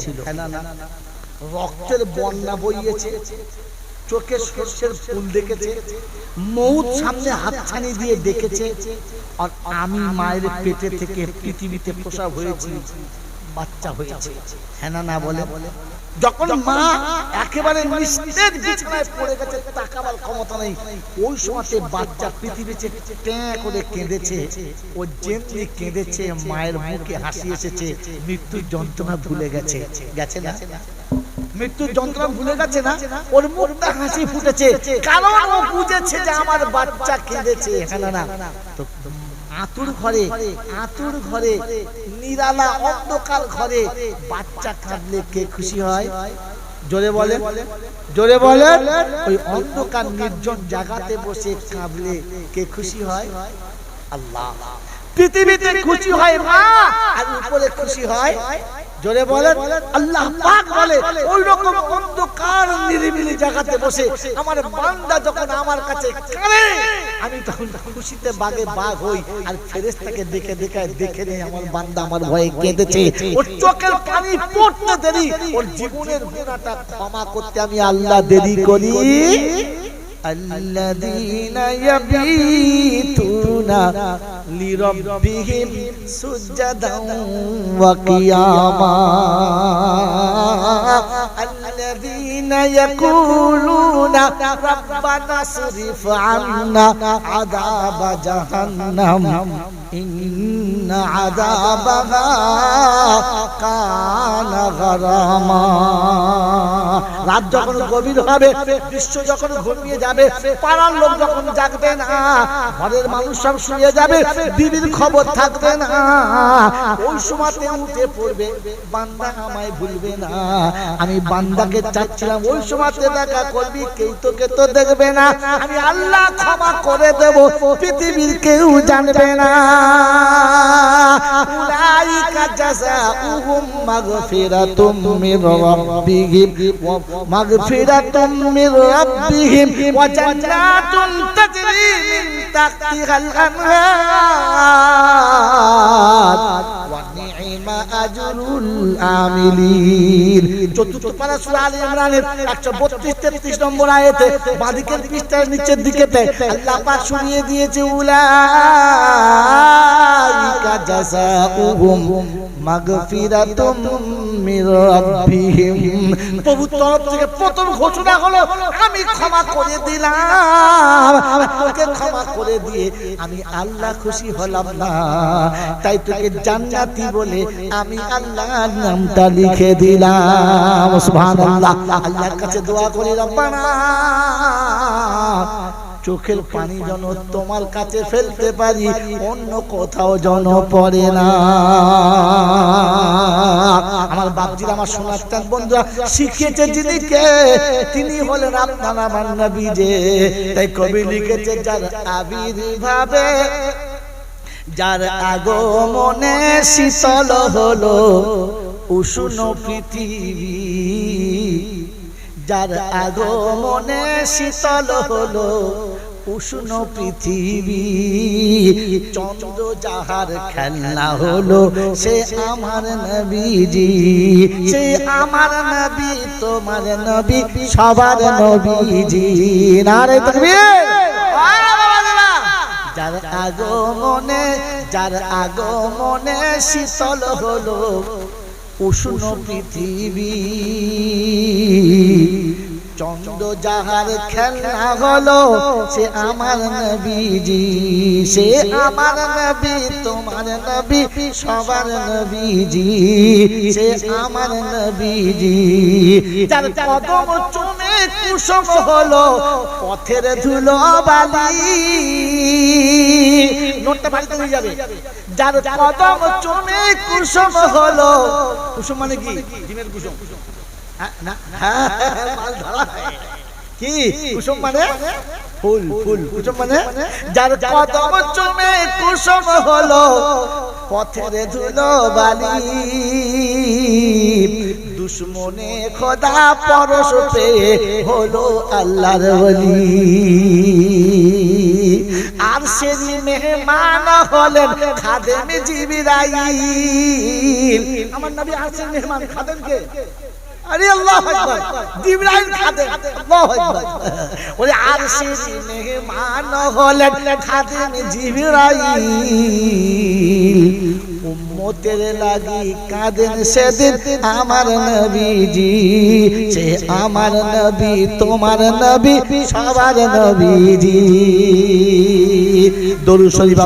রক্তের বন্যা বইয়েছে, চোখে সর্ষের ফুল দেখেছে, মৌত সামনে হাতছানি দিয়ে দেখেছে, আর আমি মায়ের পেটে থেকে পৃথিবীতে প্রসব হয়েছি, বাচ্চা হয়েছে, হ্যাঁ না না বলে? যখন মা একেবারে নিস্তেজ বিছানায় পড়ে গেছে, তাকাবার ক্ষমতা নেই, ওই সময়তে বাচ্চা পৃথিবীতে ট্যাঁ করে কেঁদেছে। ও যেমনি কেঁদেছে মায়ের মুখে হাসি এসেছে, মৃত্যুর যন্ত্রণা ভুলে গেছে। গেছে না? মৃত্যুর যন্ত্রণা ভুলে গেছে না? ওর মুখটা হাসি ফুটেছে, কারণ ও বুঝেছে যে আমার বাচ্চা কেঁদেছে, হ্যাঁ না না? তো আতুর ঘরে নিরালা অন্ধকার ঘরে বাচ্চা কাঁদলে কে খুশি হয়? জোরে বলে, জোরে বলে। ওই অন্ধকার নির্জন জায়গাতে বসে কাঁদলে কে খুশি হয়? আল্লাহ। পৃথিবীতে খুশি হয় মা, আর উপরে খুশি হয়, জোরে বলেন, আল্লাহ পাক বলে ওই রকম অন্ধকার নিরিবিলি জায়গাতে বসে আমার বান্দা যখন আমার কাছে কাঁদে, আমি তখন খুশিতে বাগে বাগ হই, আর ফেরেশতাকে দেখে নেই আমার বান্দা আমার ভয়ে কেঁদেছে। ওর চোখের পানি পড়তে দেরি, ওর জীবনের গুনাহটা ক্ষমা করতে আমি আল্লাহ দেরি করি। আল্লাযীনা ইয়াবিতুনা লিরাব্বিহিম সুজদান ওয়া কিয়ামা, আল্লাযীনা ইয়াকুলুনা রাব্বানা সরিফ আন্না আযাবা জাহান্নাম ইন্না আযাবাহা কানা গারামা। রাত যখন গভীর হবে, বিশ্ব যখন ঘুমিয়ে যাবে, পাড়ার লোক যখন জাগবে না, ঘরের মানুষ সব শুয়ে যাবে, বিবির খবর থাকবে না, ওই সময়তে উঠে পড়বে, বান্দা আমায় ভুলবে না, আমি বান্দাকে চাচ্ছিলাম, ওই সময়তে দেখা করবি, কেউ তোকে তো দেখবে না, আমি আল্লাহ ক্ষমা করে দেব, পৃথিবীর কেউ জানবে না। উলাইকা জাযাউহুম মাগফিরাতুম মির রাব্বিহিম মাগফিরাতুম মির রাব্বিহিম ওয়া জান্নাতুন তাজরি মিন তাহতিহাল আনহার ওয়া নি'মা আজরুল আমিলিন। চতুর্থ পারা সূরা আলে ইমরানের 132-33 নম্বর আয়াতে বাঁদিকের পৃষ্ঠার নিচের দিকেতে আল্লাহ পাক শুনিয়ে দিয়েছে, উলাইকা জাযাউহুম মাগফিরাতুম মির রাব্বিহিম। প্রভুর তরফ থেকে প্রথম ঘোষণা হলো, আমি ক্ষমা করে দিলাম, তোকে ক্ষমা করে দিয়ে আমি আল্লাহ খুশি হলাম না, তাই তোকে জান্নাতি বলে আমি আল্লাহর নামটা লিখে দিলাম। সুবহানাল্লাহ। আল্লাহর কাছে দোয়া করি, রব্বানা চোখের পানি যেন তোমার কাছে ফেলতে পারি, অন্য কোথাও যেন পড়ে না। আমার বাপজিরা, আমার সোনার বন্ধুরা, শিখিয়েছে যিনিকে, তিনি হলেন আপনার আমার নবী। যে তাই কবি লিখেছে, যার আবির্ভাবে যার আগমনে শীতল হলো উষ্ণ পৃথিবী, যার আগমনে শীতল হলো উষ্ণ পৃথিবী, চন্দ্র যাহার খেলনা হলো সে আমার নবীজি, সে আমার নবী, তোমার নবী, সবার নবীজি। নারে তাকবীর। যার আগমনে শীতল হলো উষ্ণ পৃথিবী, চন্দ্র যাহার খেলনা হলো সে আমার নবীজি, সে আমার নবী, তোমার নবী, সবার নবীজি, সে আমার নবীজি। যার কদম চুমে কুসুম হলো পথের ধুলো বালি, নোটটা বাড়িতে নিয়ে যাবে। যার কদম চুমে কুসুম হলো, কুসুম মানে কি? ডিমের কুসুম না, মাল ধরা কি? কুসুম মানে ফুল, ফুল কুসুম মানে যার কদম চুমে কুসুম হলো পথের ধুলো বালি, দুশ্মনে খোদা পরশ পেয়ে হলো আল্লাহর ওলি, আর সেই মেহমান হলেন খাদেম জিবরাইল। আমার নবী আরশের মেহমান, খাদেম কে? আরে আল্লাহু আকবার, জিবরাইল খাদেম, আল্লাহু আকবার। ওই আরশের মেহমান হলেন খাদেম জিবরাইল, উম্মতের লাগি কাঁদেন সেদিন আমার নবীজি, সে আমার নবী তোমার নবী সবার নবীজি। দরুদ শরীফ